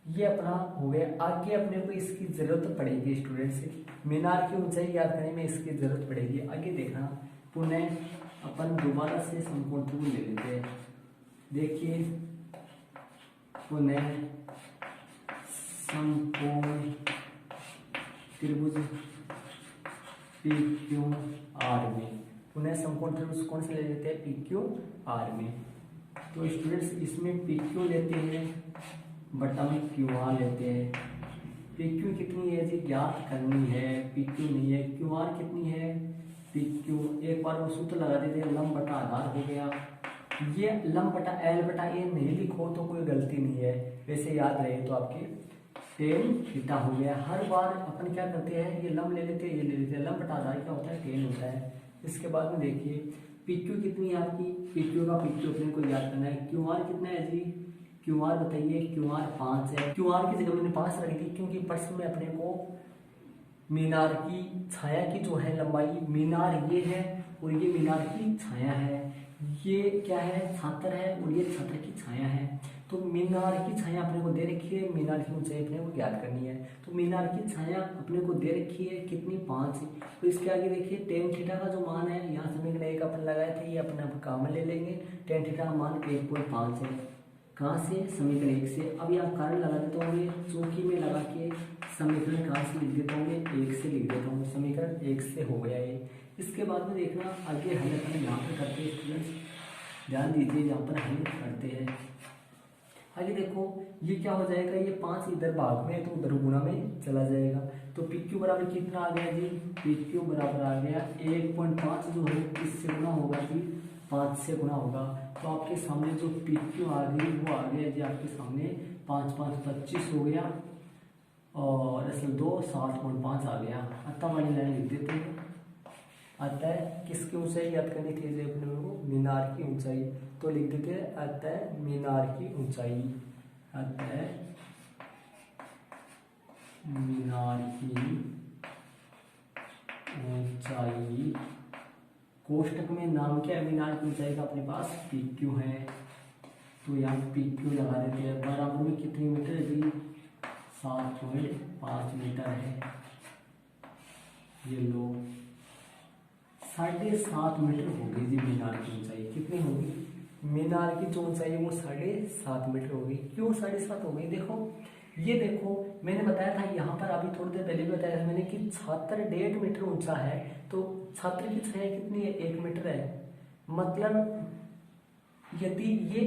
ये अपना हो गया। आगे अपने को इसकी जरूरत पड़ेगी स्टूडेंट्स, मीनार की ऊंचाई याद करने में इसकी जरूरत पड़ेगी। आगे देखना, पुनः अपन दोबारा से समकोण त्रिभुज ले लेते हैं। देखिए पुनः समकोण त्रिभुज PQR में, पुनः समकोण त्रिभुज कौन से ले लेते हैं? PQR में। तो स्टूडेंट्स इसमें PQ लेते हैं, बटा में QR लेते हैं। PQ कितनी है जी? ज्ञात करनी है। PQ नहीं है। QR कितनी है? PQ एक बार वो सूत्र लगा देते हैं, लंब बटा आधार हो गया। ये लंब बटा L बटा A नहीं लिखो तो कोई गलती नहीं है, वैसे याद रहे तो आपके tan थीटा हो गया। हर बार अपन क्या करते हैं? ये लंब ले लेते हैं, ये ले लेते हैं। लंब बटा आधार क्या होता है? tan होता है। इसके बाद में देखिए PQ कितनी है आपकी? PQ का PQ अपने को याद करना है। QR कितना है जी? QR बताइए। QR 5 है। QR की जगह मैंने 5 रख दी क्योंकि प्रश्न में अपने को मीनार की छाया की जो है लंबाई, मीनार ये है और ये मीनार की छाया है। ये क्या है? छात्र है और ये छात्र की छाया है। तो मीनार की छाया अपने को दे रखी है, मीनार की ऊंचाई अपने को ज्ञात करनी है। तो मीनार की छाया अपने को दे रखी है कितनी? 5। तो इसके आगे देखिए tan थीटा का जो मान है, यहाँ समीकरण 1 अपन लगाए थे, ये अपने आप काम में ले लेंगे। tan थीटा का मान 1.5 है। कहाँ से? समीकरण 1 से। अब यहाँ कारण लगा देता हूँ मैं, चौकी में लगा के समीकरण कहाँ से लिख देता हूँ मैं? 1 से लिख देता हूँ। समीकरण 1 से हो गया ये। इसके बाद में देखना आगे हल अपन यहाँ पर करते हैं स्टूडेंट्स, ध्यान दीजिए, यहाँ पर हल करते हैं। आगे देखो ये क्या हो जाएगा? ये 5 इधर भाग में तो उधर गुणा में चला जाएगा। तो PQ बराबर कितना आ गया जी? PQ बराबर आ गया 1.5 जो है किससे गुणा होगा जी? 5 से गुणा होगा। तो आपके सामने जो PQ आ गई वो आ गया जी आपके सामने 5 5 25 हो गया, और असल 2 7.5 आ गया। अतः वाली लाइन लिख देते हैं। अतः किसकी ऊंचाई याद करनी थी जी अपने को? मीनार की ऊंचाई। तो लिख देते हैं अतः मीनार की ऊंचाई, अतः मीनार की ऊंचाई, कोष्टक में नाम क्या है मीनार की ऊंचाई का अपने पास, PQ है, तो यहाँ PQ लगा देते हैं। बराबर में कितनी मीटर है जी, 7.5 मीटर है। ये लो 7.5 मीटर होगी जी मीनार की ऊंचाई। कितनी होगी, मीनार की जो ऊंचाई है वो 7.5 मीटर होगी। क्यों 7.5 हो गई, देखो ये देखो मैंने बताया था यहाँ पर, अभी थोड़ी देर पहले भी बताया था मैंने कि छात्र 1.5 मीटर ऊंचा है, तो छात्र की छाया कितनी है, 1 मीटर है। मतलब यदि ये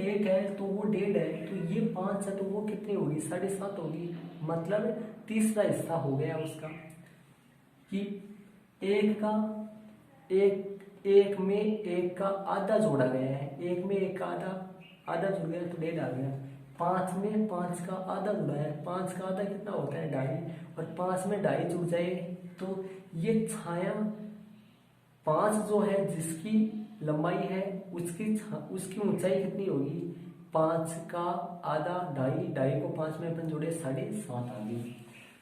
एक है तो वो 1.5 है, तो ये 5 है तो वो कितनी होगी, 7.5 होगी। मतलब तीसरा हिस्सा हो गया उसका, कि एक में एक का आधा जोड़ा गया है, एक में एक का आधा जुड़ गया तो 1.5 आ गया। 5 में 5 का आधा जुड़ा है, 5 का आधा कितना होता है, 2.5, और 5 में 2.5 जुड़ जाए तो ये छाया 5 जो है जिसकी लंबाई है उसकी ऊंचाई कितनी होगी, 5 का आधा 2.5, 2.5 को 5 में अपन जोड़े 7.5 आ गई।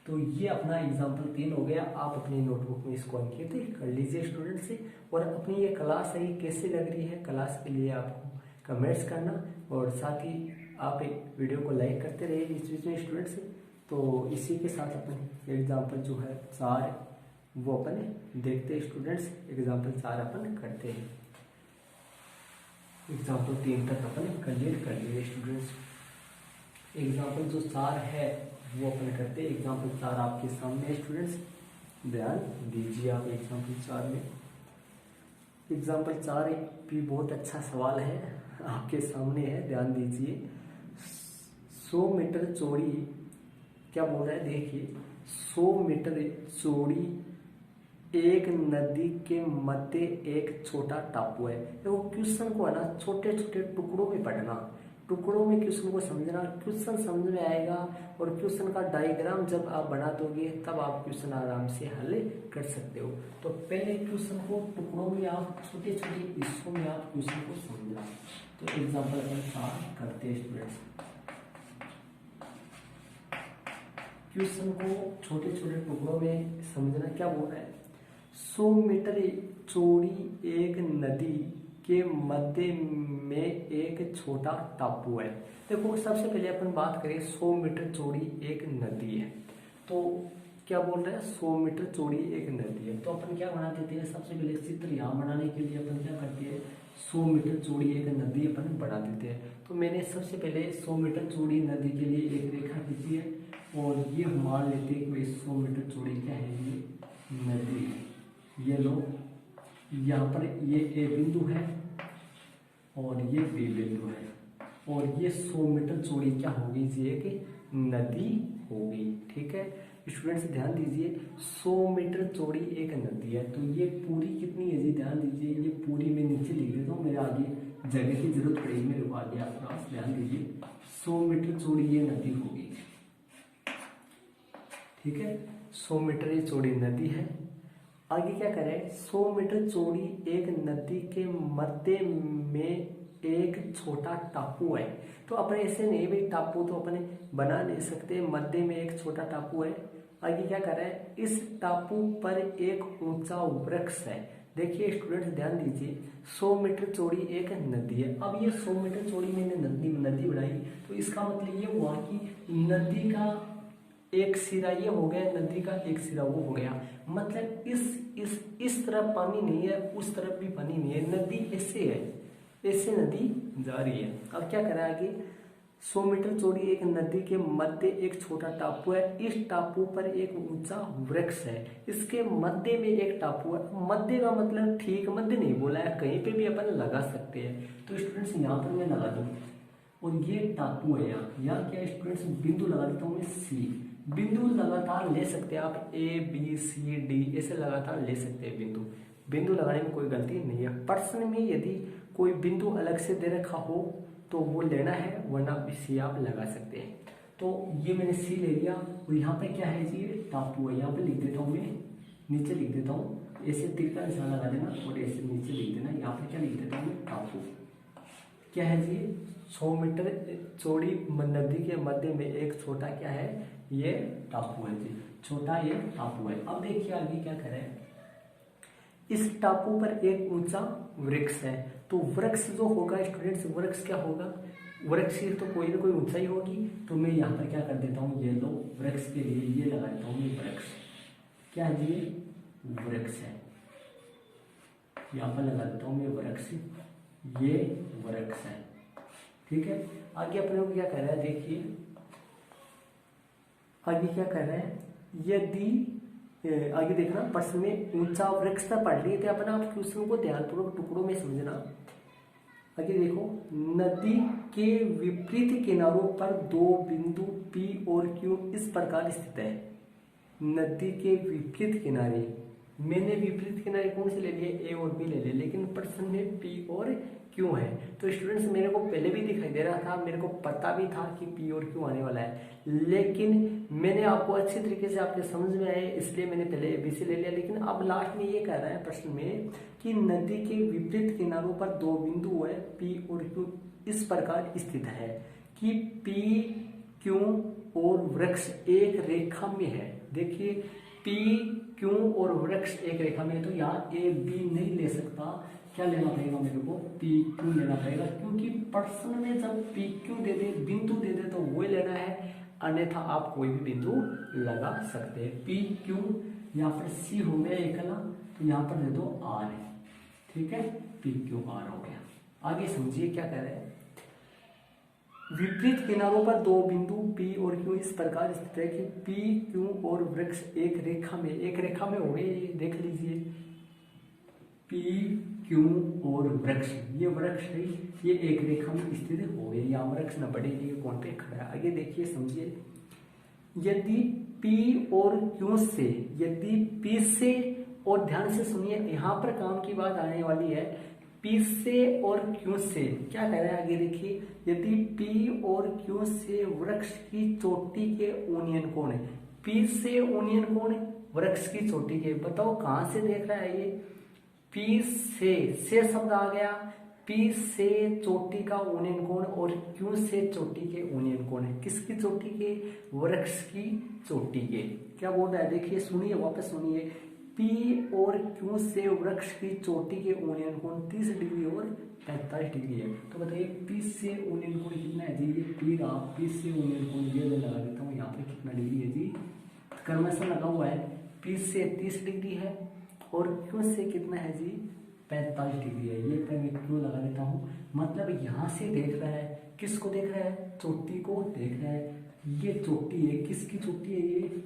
तो ये अपना एग्जाम्पल 3 हो गया। आप अपनी नोटबुक में इसको अंकित कर लीजिए स्टूडेंट से, और अपनी ये क्लास है कैसे लग रही है, क्लास के लिए आपको कमेंट्स करना, और साथ ही आप एक वीडियो को लाइक करते रहिए इस बीच में स्टूडेंट से। तो इसी के साथ अपन एग्जाम्पल जो है 4 वो अपन देखते हैं स्टूडेंट्स। एग्जाम्पल 4 अपन करते हैं, एग्जाम्पल 3 तक अपन कंप्लीट कर लिए स्टूडेंट्स। एग्जाम्पल जो 4 है वो अपन करते हैं। एग्जाम्पल 4 आपके सामने है स्टूडेंट्स, ध्यान दीजिए आप एग्जाम्पल 4 में। एग्जाम्पल 4 भी बहुत अच्छा सवाल है, आपके सामने है, ध्यान दीजिए। 100 मीटर चौड़ी, क्या बोल रहा है देखिए, 100 मीटर चौड़ी एक नदी के मध्य एक छोटा टापू है। देखो क्वेश्चन को है ना छोटे छोटे टुकड़ों में पढ़ना, टुकड़ों में क्वेश्चन को समझना, क्वेश्चन समझ में आएगा, और क्वेश्चन का डायग्राम जब आप बना दोगे तब आप क्वेश्चन आराम से हल कर सकते हो। तो पहले क्वेश्चन को टुकड़ों में, आप छोटे छोटे हिस्सों में आप क्वेश्चन को समझना। तो एग्जाम्पल अपन करते हैं स्टूडेंट्स, क्वेश्चन को छोटे छोटे टुकड़ों में समझना। क्या बोल रहा है, 100 मीटर चौड़ी एक नदी के मध्य में एक छोटा टापू है। देखो सबसे पहले अपन बात करें, 100 मीटर चौड़ी एक नदी है, तो क्या बोल रहे हैं, 100 मीटर चौड़ी एक नदी है। तो अपन क्या बना देते हैं, सबसे पहले चित्र यहाँ बनाने के लिए अपन क्या करते हैं, 100 मीटर चौड़ी एक नदी अपन बना देते हैं। तो मैंने सबसे पहले 100 मीटर चौड़ी नदी के लिए एक रेखा खींची है, और ये हम मान लेते हैं कि 100 मीटर चौड़ी क्या है, ये नदी है। ये लो यहाँ पर ये ए बिंदु है और ये बी बिंदु है, और ये 100 मीटर चौड़ी क्या होगी जी, एक नदी होगी। ठीक है स्टूडेंट्स, ध्यान दीजिए 100 मीटर चौड़ी एक नदी है, तो ये पूरी कितनी है जी, ध्यान दीजिए, ये पूरी मैं नीचे लिख देता हूँ, मेरे आगे जगह की जरूरत पड़ेगी मेरे को आगे आपके पास। ध्यान दीजिए 100 मीटर चौड़ी ये नदी होगी। ठीक है 100 मीटर ये चौड़ी नदी है। आगे क्या करें, 100 मीटर चौड़ी एक नदी के मध्य में एक छोटा टापू है। तो अपने ऐसे नहीं भाई, टापू तो अपने बना नहीं सकते, मध्य में एक छोटा टापू है। आगे क्या कर रहे हैं, इस टापू पर एक ऊंचा वृक्ष है। देखिए स्टूडेंट्स ध्यान दीजिए, 100 मीटर चौड़ी एक नदी है। अब ये 100 मीटर चौड़ी मैंने नदी बनाई, तो इसका मतलब ये हुआ कि नदी का एक सिरा ये हो गया, नदी का एक सिरा वो हो गया। मतलब इस तरफ पानी नहीं है, उस तरफ भी पानी नहीं है, नदी ऐसे है, ऐसे नदी जा रही है। अब क्या करें आगे, 100 मीटर चौड़ी एक नदी के मध्य एक छोटा टापू है, इस टापू पर एक ऊंचा वृक्ष है, इसके मध्य में एक टापू है। मध्य का मतलब ठीक मध्य नहीं बोला है, कहीं पे भी अपन लगा सकते हैं। तो स्टूडेंट्स यहाँ पर मैं लगा दूँ, और ये टापू है, यहाँ क्या स्टूडेंट्स बिंदु लगा देता हूँ मैं सी। बिंदु लगातार ले सकते हैं आप, ए बी सी डी ऐसे लगातार ले सकते हैं बिंदु, बिंदु लगाने में कोई गलती नहीं है। प्रश्न में यदि कोई बिंदु अलग से दे रखा हो तो वो लेना है, वरना भी सी आप लगा सकते हैं। तो ये मैंने सी ले लिया, और यहाँ पे क्या है जी, ये टापू है। यहाँ पे लिख देता हूँ मैं, नीचे लिख देता हूँ, ऐसे तीर का निशान लगा देना और ऐसे नीचे लिख देना। यहाँ पे क्या लिख देता हूँ मैं, टापू क्या है जी, 100 मीटर चौड़ी नदी के मध्य में एक छोटा क्या है, ये टापू है जी, छोटा ये टापू है। अब देखिए आगे क्या करें, इस टापू पर एक ऊंचा वृक्ष है। तो वृक्ष जो होगा स्टूडेंट्स, वृक्ष क्या होगा, वृक्ष की तो कोई ना कोई ऊंचाई होगी। तो मैं यहाँ पर क्या कर देता हूँ, ये लो वृक्ष के लिए ये लगा देता हूँ, ये वृक्ष क्या है जी, वृक्ष है। यहाँ पर लगा देता हूँ मैं वृक्ष, ये वृक्ष है, ठीक है। आगे अपने को क्या कर रहा है, देखिए आगे क्या कर रहा है, यदि आगे देखना प्रश्न में ऊंचा वृक्ष पर पढ़ लिए थे अपना, आप क्वेश्चन को ध्यानपूर्वक टुकड़ों में समझना। आगे देखो, नदी के विपरीत किनारों पर दो बिंदु P और Q इस प्रकार स्थित है। नदी के विपरीत किनारे, मैंने विपरीत किनारे कौन से ले लिए, A और B ले लिए, लेकिन प्रश्न में P और Q है। तो स्टूडेंट्स मेरे को पहले भी दिखाई दे रहा था, मेरे को पता भी था कि P और Q आने वाला है, लेकिन मैंने आपको अच्छी तरीके से आपके समझ में आए इसलिए मैंने पहले ABC ले लिया। लेकिन अब लास्ट में ये कह रहा है प्रश्न में कि नदी के विपरीत किनारों पर दो बिंदु है P और Q इस प्रकार स्थित है कि P, Q और वृक्ष एक रेखा में है। देखिए P, Q और वृक्ष एक रेखा में है, तो यहाँ AB नहीं ले सकता, क्या लेना पड़ेगा मेरे को, PQ लेना पड़ेगा, क्योंकि प्रश्न में जब PQ दे दे, बिंदु दे दे तो वो लेना है, अन्यथा आप कोई भी बिंदु लगा सकते हैं। PQ यहाँ पर C हो गया एकला, तो यहाँ पर दे दो R, ठीक है, PQR हो गया। आगे समझिए क्या कह रहे हैं, विपरीत किनारों पर दो बिंदु P और Q इस प्रकार स्थित है कि P, Q और वृक्ष एक रेखा में हो गए, देख लीजिए P, Q और वृक्ष, ये वृक्ष है, ये एक रेखा में स्थित हो गए, यहाँ वृक्ष न बढ़ेगी, ये कौन पे खड़ा है। आगे देखिए समझिए, यदि P और Q से, यदि P से, और ध्यान से सुनिए यहाँ पर काम की बात आने वाली है, P से और Q से क्या कह रहा है, आगे देखिए, यदि P और Q से वृक्ष की चोटी के यूनियन कोण है, P से यूनियन कोण वृक्ष की चोटी के, बताओ कहाँ से देख रहा है ये, P से शब्द आ गया, P से चोटी का यूनियन कोण और Q से चोटी के यूनियन कोण है, किसकी चोटी के, वृक्ष की चोटी के। क्या बोल रहा है, देखिए सुनिए, वापस सुनिए, P और Q से वृक्ष की चोटी के यूनियन कोण 30 डिग्री और 45 डिग्री है। तो बताइए P से यूनियन कोण कितना है जी, ये P रहा, P से यूनियन कोण ये लगा देता हूँ यहाँ पे, कितना डिग्री है जी, कर्मशन लगा हुआ है, P से 30 डिग्री है और Q से कितना है जी, 45 डिग्री है, ये पर मैं Q लगा देता हूँ। मतलब यहाँ से देख रहा है, किसको देख रहा है, चोटी को देख रहा है, ये चोटी है, किसकी चोटी है, ये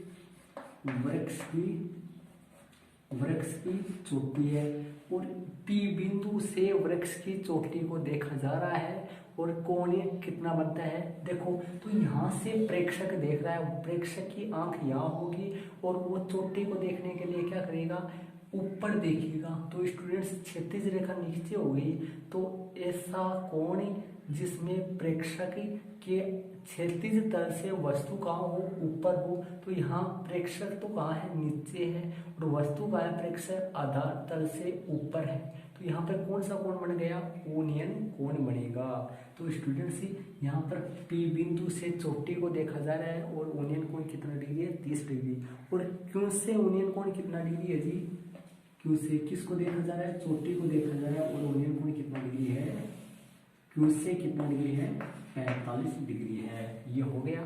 वृक्ष की चोटी है, और P बिंदु से वृक्ष की चोटी को देखा जा रहा है, और कोण कितना बनता है, देखो तो यहाँ से प्रेक्षक देख रहा है, प्रेक्षक की आंख यहाँ होगी और वो चोटी को देखने के लिए क्या करेगा, ऊपर देखेगा। तो स्टूडेंट्स क्षैतिज रेखा नीचे हो गई, तो ऐसा कोण जिसमें प्रेक्षक के क्षैतिज तल से वस्तु कहाँ हो, ऊपर हो, तो यहाँ प्रेक्षक तो कहाँ है, नीचे है, और वस्तु कहाँ है, प्रेक्षक आधार तल से ऊपर है, तो यहाँ पर कौन सा कोण बन गया, यूनियन कोण बनेगा। तो स्टूडेंट्स यहाँ पर P बिंदु से चोटी को देखा जा रहा है और यूनियन कोण कितना डिग्री है, 30 डिग्री, और Q से यूनियन कोण कितना डिग्री है जी, Q से किसको देखा जा रहा है, चोटी को देखा जा रहा है, और यूनियन कोण कितना डिग्री है, Q से कितना डिग्री है, 45 डिग्री है, ये हो गया।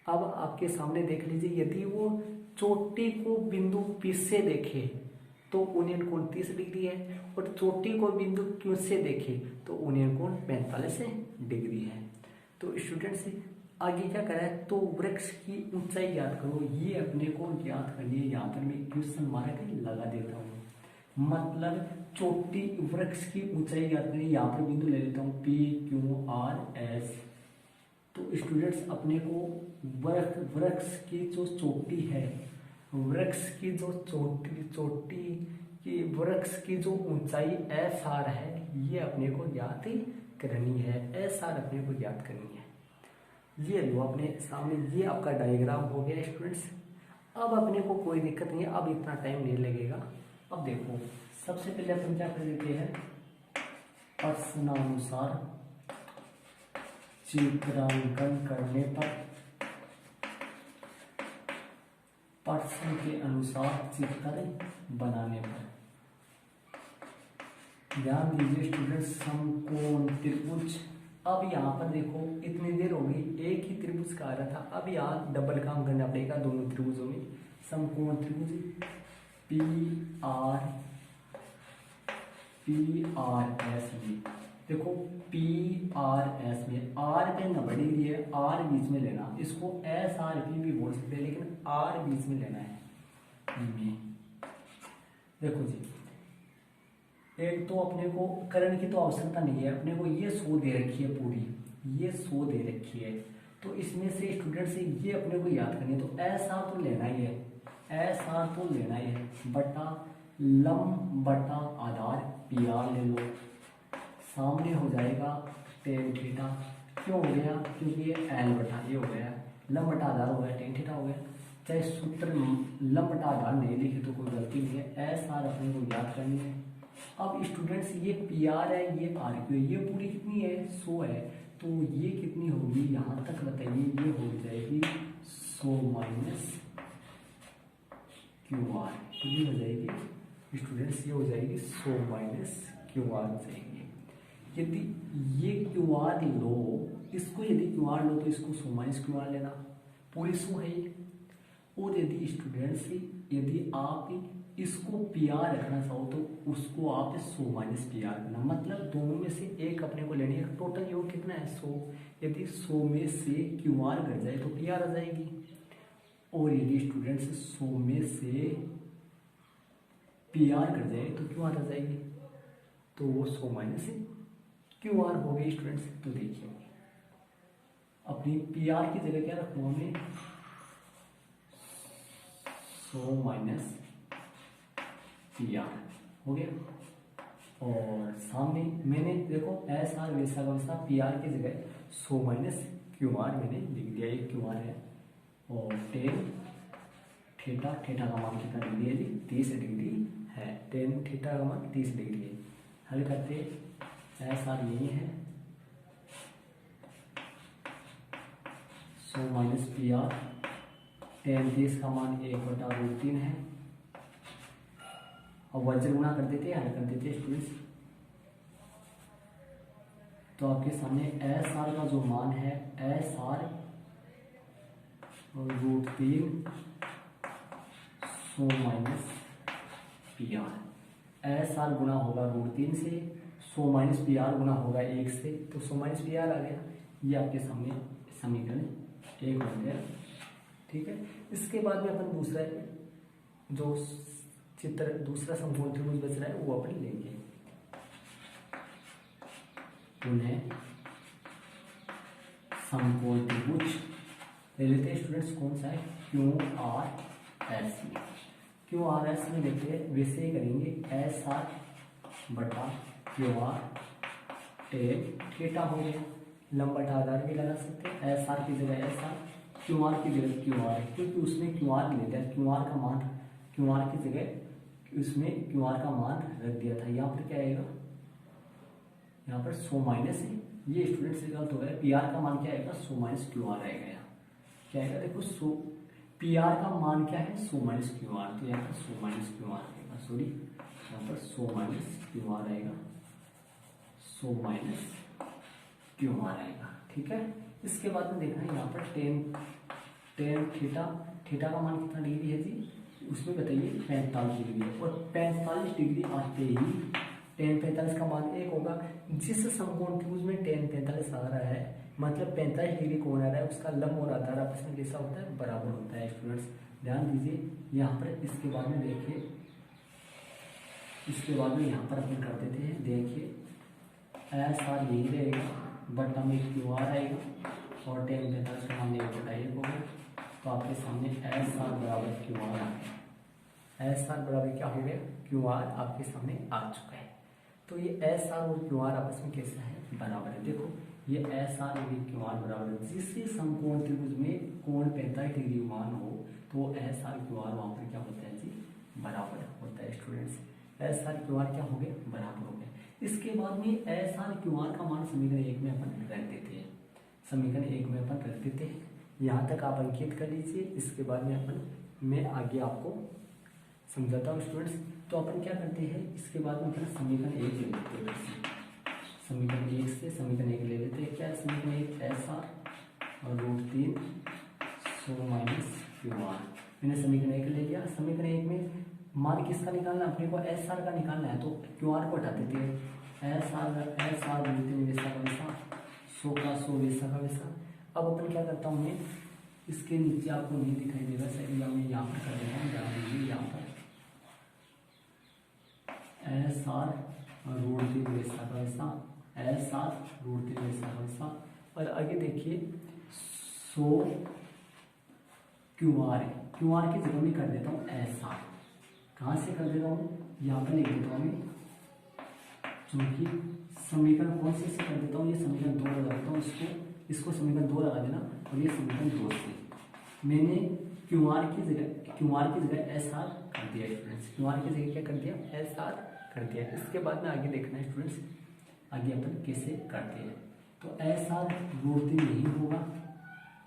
अब आपके सामने देख लीजिए, यदि वो चोटी को बिंदु P से देखे तो यूनियन कोण 30 डिग्री है, और चोटी को बिंदु Q से देखे तो यूनियन कोण 45 डिग्री है। तो स्टूडेंट्स आगे क्या करें, तो वृक्ष की ऊंचाई याद करो, ये अपने को याद करनी है। यहाँ पर मैं क्वेश्चन मार्क लगा देता हूँ, मतलब चोटी वृक्ष की ऊंचाई याद करिए, यहाँ पर बिंदु ले लेता हूँ PQRS। तो स्टूडेंट्स अपने को वृक्ष की जो चोटी है, वृक्ष की जो चोटी की वृक्ष की जो ऊंचाई SR है, ये अपने को याद करनी है, SR अपने को याद करनी है। ये लो अपने सामने, ये आपका डायग्राम हो गया स्टूडेंट्स। अब अपने को कोई दिक्कत नहीं है, अब इतना टाइम नहीं लगेगा। अब देखो सबसे पहले अपन क्या कर लेते हैं, प्रश्नानुसार चित्रांकन करने पर पर्सन के अनुसार चित्र बनाने पर। ध्यान दीजिए स्टूडेंट्स, समकोण त्रिभुज। अब यहाँ पर देखो इतनी देर हो गई एक ही त्रिभुज का आ रहा था, अब यहाँ डबल काम करना पड़ेगा दोनों त्रिभुजों में। समकोण त्रिभुज PRS में देखो, PRS में R पे 90 डिग्री है, R बीच में लेना, इसको SRP भी बोल सकते हैं लेकिन R बीच में लेना है। देखो जी, एक तो अपने को करण की तो आवश्यकता नहीं है, अपने को ये 100 दे रखी है, पूरी ये 100 दे रखी है, तो इसमें से स्टूडेंट से ये अपने को याद करनी है। तो SR तो लेना ही है, SR तो लेना ही है, बटा लंब बटा आधार PR ले लो, सामने हो जाएगा tan थीटा। क्यों हो गया? क्योंकि ये L बटा ये हो गया, लंब बटा आधार हो गया, tan थीटा हो गया। चाहे सूत्र लंब बटा आधार नहीं लिखे तो कोई गलती नहीं है, SR अपने को याद करनी है। अब स्टूडेंट्स ये PR है, ये RQ है, ये पूरी कितनी है? 100 है, तो ये कितनी होगी यहाँ तक बताइए? ये हो जाएगी 100 माइनस QR, कितनी हो जाएगी स्टूडेंट्स? ये हो जाएगी 100 माइनस QR हो जाएगी। यदि ये QR लो, इसको यदि QR लो तो इसको 100 माइनस QR लेना, पूरी 100 है ये। और यदि स्टूडेंट्स यदि आप इसको PR रखना चाहो तो उसको आप 100 माइनस PR करना, मतलब दोनों में से एक अपने को लेनी है। टोटल योग कितना है? 100। यदि 100 में से QR घट जाए तो PR आ जाएगी, और यदि स्टूडेंट्स 100 में से PR घट जाए तो QR आ जाएगी, तो वो 100 माइनस QR हो गई स्टूडेंट्स। तो देखिए अपनी PR की जगह क्या रखूँगा मैं? 100 माइनस PR हो गया, और सामने मैंने देखो SR वैसा वैसा PR की जगह 100 माइनस QR मैंने लिख दिया, एक QR है। और tan थीटा, थीटा का मान कितना डिग्री है जी? 30 डिग्री है, tan थीटा का मान 30 डिग्री है। हल करते SR यही है 100 माइनस PR, tan 30 का मान 1/√3 है। और वज्र गुणा कर देते, हल कर देते स्टूडेंट्स, तो आपके सामने SR का जो मान है SR √3 100 माइनस PR, SR गुना होगा √3 से, 100 माइनस PR गुना होगा 1 से, तो 100 माइनस PR आ गया। ये आपके सामने समीकरण 1 बन गया। ठीक है, इसके बाद में अपन दूसरा जो चित्र, दूसरा समकोण त्रिभुज बच रहा है वो अपन लेंगे। उन्हें समकोण त्रिभुज ले लेते हैं स्टूडेंट्स, कौन सा है? QRS में। QRS में देखते हैं, वैसे ही करेंगे SR बटा QR tan थीटा हो गया, लंब बटा आधार भी लगा सकते हैं, SR की जगह SR, QR की जगह QR, क्योंकि उसमें QR लेता है, QR का मान, QR की जगह उसमें QR का मान रख दिया था। यहाँ पर क्या आएगा? यहाँ पर 100 माइनस है, ये स्टूडेंट्स से गलत हो गया, PR का मान क्या आएगा? 100 माइनस QR आएगा। यहाँ क्या आएगा? देखो 100 PR का मान क्या है? 100 माइनस QR, तो यहाँ पर 100 माइनस QR आएगा, सॉरी यहाँ पर 100 माइनस QR आएगा, 100 माइनस QR आएगा। ठीक है, इसके बाद में देखना है यहाँ पर tan थीटा, थीटा का मान कितना डिग्री है जी? उसमें बताइए 45 डिग्री है, और 45 डिग्री आते ही tan 45 का मान 1 होगा। जिस समकोण त्रिभुज में tan 45 आ रहा है, मतलब 45 डिग्री कोण आ रहा है, उसका लंब और आधार आपस में कैसा होता है? बराबर होता है स्टूडेंट्स। ध्यान दीजिए यहाँ पर, इसके बाद में देखिए, इसके बाद में यहाँ पर अपन कर देते हैं, देखिए SR यही रहेगा, बटा में QR आएगा, और tan 45 का मान 1/1 होगा, तो आपके सामने SR बराबर QR आ गया। SR बराबर क्या हो गया? QR आपके सामने आ चुका है। तो ये SR और QR आपस में कैसा है? बराबर है। देखो ये SR और QR बराबर है, जिससे समकोण त्रिभुज में कोण 45 डिग्री मान हो तो SR QR वहाँ पर क्या होता है जी? बराबर होता है स्टूडेंट्स। SR QR क्या हो गया? बराबर हो गया। इसके बाद में SR QR का मान समीकरण 1 में अपन रख देते हैं, समीकरण 1 में अपन रख देते हैं। यहाँ तक आप अंकित कर लीजिए। इसके बाद में अपन मैं आगे आपको समझाता हूँ स्टूडेंट्स। तो अपन क्या करते हैं, इसके बाद में अपना समीकरण 1 ले लेते हैं। समीकरण 1 से समीकरण 1 ले लेते हैं। क्या समीकरण 1 एस आर और √3 100 माइनस क्यू आर। मैंने समीकरण 1 ले लिया। समीकरण 1 में मान किसका निकालना है, अपने को एस आर का निकालना है, तो क्यू आर को हटा देते हैं। एस आर √3 वैसा का वैसा, 100 का 100 वैसा का वैसा। अब अपन क्या करता हूँ, मैं इसके नीचे आपको नहीं दिखाई देगा सही, या मैं यहाँ पर कर देता हूँ, ध्यान दीजिए यहाँ पर एस आर √3 वैसा का वैसा, एस आर √3 वैसा का वैसा। और आगे देखिए 100 क्यू आर है, क्यू आर की जगह में कर देता हूँ एस आर। कहाँ से कर देता हूँ, यहाँ पर लिख देता हूँ मैं, क्योंकि समीकरण कौन से कर देता हूँ, ये समीकरण 2 लगा देता हूँ, इसको समीकरण 2 लगा देना, और ये समीकरण 2 से मैंने क्यू आर की जगह एस आर कर दिया स्टूडेंट्स। क्यू आर की जगह क्या कर दिया, एस आर कर दिया। इसके बाद में आगे देखना है स्टूडेंट्स, आगे अपन कैसे करते हैं। तो एस आर √3 यही होगा,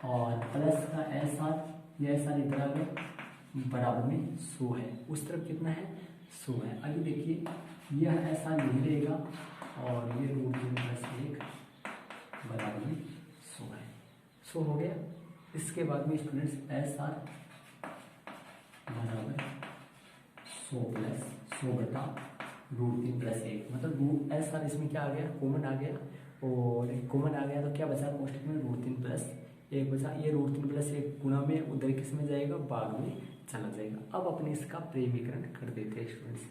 और प्लस का एस आर, ये एस आर इधर आ गया, बराबर में 100 है, उस तरफ कितना है 100 है। आगे देखिए यह एस आर यही रहेगा, और ये √3 + 1 बराबर में 100 है। 100 हो गया। इसके बाद में स्टूडेंट्स एस आर बराबर 100 + 100 बटा √3 + 1, मतलब एस आर इसमें क्या आ गया, कॉमन आ गया, और कॉमन आ गया तो क्या बचा कोष्टक में, √3 + 1 बचा। ये √3 + 1 गुणा में उधर किस में जाएगा, भाग में चला जाएगा। अब अपने इसका प्रेमीकरण कर देते हैं स्टूडेंट्स,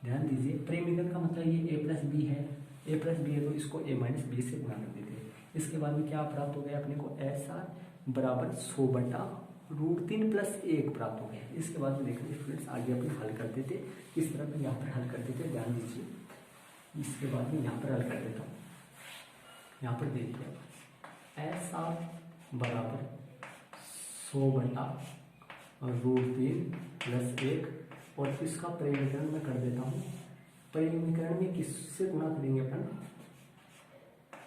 ध्यान दीजिए। प्रेमीकरण का मतलब ये a + b है, a + b है तो इसको a - b से गुणा कर देते हैं। इसके बाद में क्या प्राप्त हो गया अपने को, एस आर बराबर 100 बटा √3 + 1 प्राप्त हो गया। इसके बाद में देखिए स्टूडेंट्स आगे अपन हल कर देते, किस तरह में यहाँ पर हल कर देते, ध्यान दीजिए। इसके बाद में यहाँ पर हल कर देता हूँ, यहाँ पर देखिए एस आर बराबर 100 बटा √3 + 1, और इसका परिमीकरण में कर देता हूँ। परिमीकरण में किससे गुणा करेंगे अपन,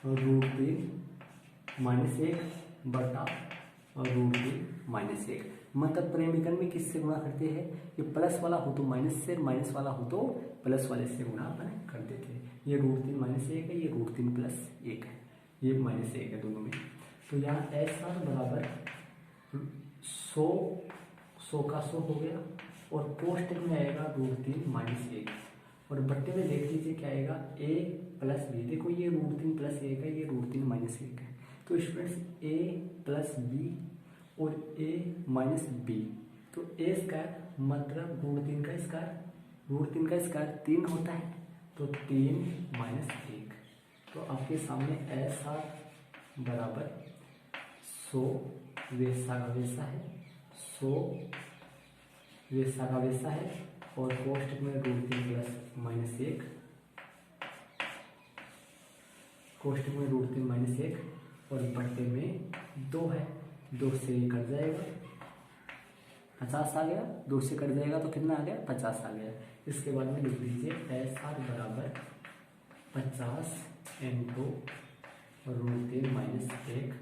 √3 - 1 बटा √3 - 1, मतलब परिमीकरण में किससे गुणा करते हैं, ये प्लस वाला हो तो माइनस से, माइनस वाला हो तो प्लस वाले से गुणा अपन कर देते हैं। ये √3 - 1 है, ये √3 + 1 है, ये -1 है दोनों में। तो यहाँ एस आर बराबर 100 का 100 हो गया, और कोष्टक में आएगा √3 - 1, और बट्टे में देख लीजिए क्या आएगा, a + b। देखो ये √3 + 1 है, ये √3 - 1 है, तो स्टूडेंट्स a + b और a - b, तो a स्क्वायर मतलब √3 का स्क्वायर 3 होता है, तो 3 - 1। तो आपके सामने एस आर बराबर 100 वैसा का वैसा है, 100 वैसा का वैसा है, और कोष्टक में √3 + -1, कोष्टक में √3 - 1, और बट्टे में 2 है, 2 से कट जाएगा, 50 आ गया, 2 से कट जाएगा तो कितना आ गया, 50 आ गया। इसके बाद में लिख लीजिए एस आर बराबर 50 × √3 - 1,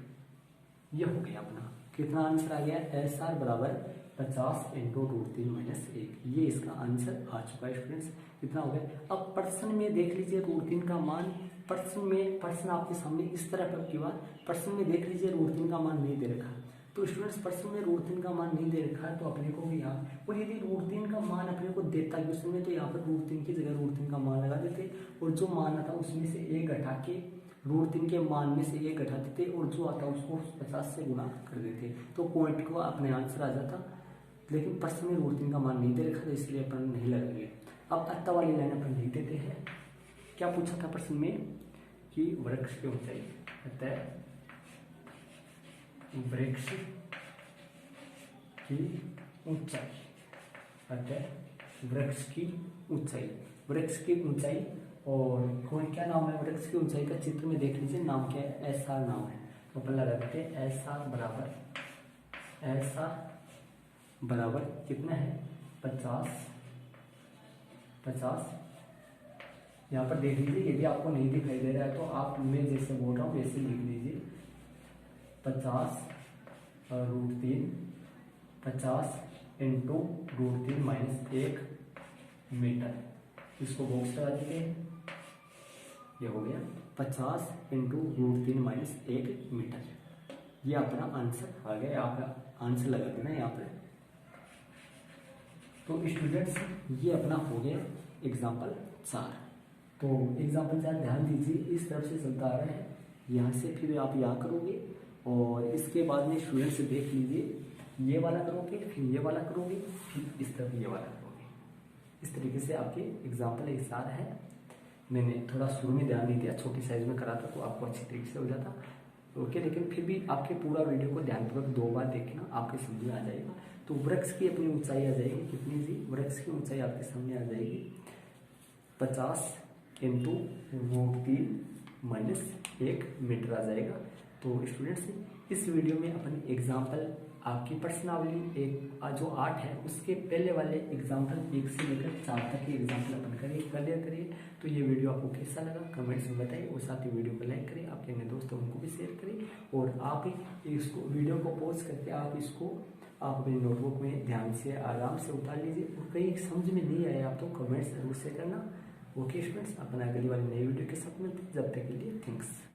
ये हो गया अपना, कितना आंसर आ गया, एस आर बराबर 50 × √3 - 1, ये इसका आंसर आ चुका है स्टूडेंट्स। कितना हो गया, अब प्रश्न में देख लीजिए √3 का मान, प्रश्न आपके सामने इस तरह पर की बात, प्रश्न में देख लीजिए √3 का मान नहीं दे रखा, तो स्टूडेंट्स प्रश्न में √3 का मान नहीं दे रखा है, तो अपने को भी यहाँ, और यदि √3 का मान अपने को देता क्वेश्चन में, तो यहाँ पर √3 की जगह √3 का मान लगा देते, और जो मान आता उसमें से 1 घटा के, √3 के मान में से 1 घटा देते, और जो आता उसको 50 से गुणा कर देते, तो पॉइंट को अपने आंसर आ जाता। लेकिन प्रश्न में √3 का मान नहीं दे रखा, तो इसलिए अपन नहीं लगाएंगे। अब अत्ता वाली लाइन अपन लिख देते हैं। क्या पूछा था प्रश्न में कि वृक्ष की ऊंचाई, अतः वृक्ष की ऊंचाई, अतः वृक्ष की ऊंचाई, वृक्ष की ऊंचाई, और कौन क्या नाम है वृक्ष की ऊंचाई का, चित्र में देख लीजिए नाम क्या है, एस आर नाम है, तो अपन लगा देते हैं एस आर बराबर कितना है, 50। यहाँ पर देख लीजिए, यदि आपको नहीं दिखाई दे रहा है तो आप, मैं जैसे बोल रहा हूँ वैसे लिख लीजिए, 50 √3 50 इंटू √3 - 1 मीटर। इसको बॉक्स लगा देते हैं, ये हो गया 50 इंटू √3 - 1 मीटर। ये अपना आंसर आ गया, आपका आंसर लगा देना यहाँ पर। तो स्टूडेंट्स ये अपना हो गया एग्जाम्पल 4। तो एग्जाम्पल 4 ध्यान दीजिए, इस तरफ से चलता आ रहा है, यहाँ से फिर आप यहाँ करोगे और इसके बाद में स्टूडेंट्स देख लीजिए, ये वाला करोगे, फिर ये वाला करोगे, फिर इस तरफ ये वाला करोगे। इस तरीके से आपके एग्जाम्पल एक 4 है। मैंने थोड़ा शुरू में ध्यान नहीं दिया, छोटी साइज में करा था तो आपको अच्छी तरीके से हो जाता। ओके, लेकिन फिर भी आपके पूरा वीडियो को ध्यानपूर्वक 2 बार देखना, आपके समझ में आ जाएगा। तो वृक्ष की अपनी ऊंचाई आ जाएगी कितनी जी? वृक्ष की ऊंचाई आपके सामने आ जाएगी 50 इंटू √3 - 1 मीटर आ जाएगा। तो स्टूडेंट्स इस वीडियो में अपन एग्जाम्पल आपकी प्रश्नावली एक जो 8 है उसके पहले वाले एग्जाम्पल 1 से लेकर 4 तक के एग्जाम्पल अपन क्लियर करिए। तो ये वीडियो आपको कैसा लगा कमेंट्स में बताइए, और साथ ही वीडियो को लाइक करें, आपके अन्य दोस्तों उनको भी शेयर करें, और आप इसको वीडियो को पॉज करके आप अपनी नोटबुक में ध्यान से आराम से उतार लीजिए, और कहीं समझ में नहीं आया आप तो कमेंट्स जरूर से करना। ओके स्टूडेंट्स, अपना अगली वाली नई वीडियो के साथ मिलते हैं, जब तक के लिए थैंक्स।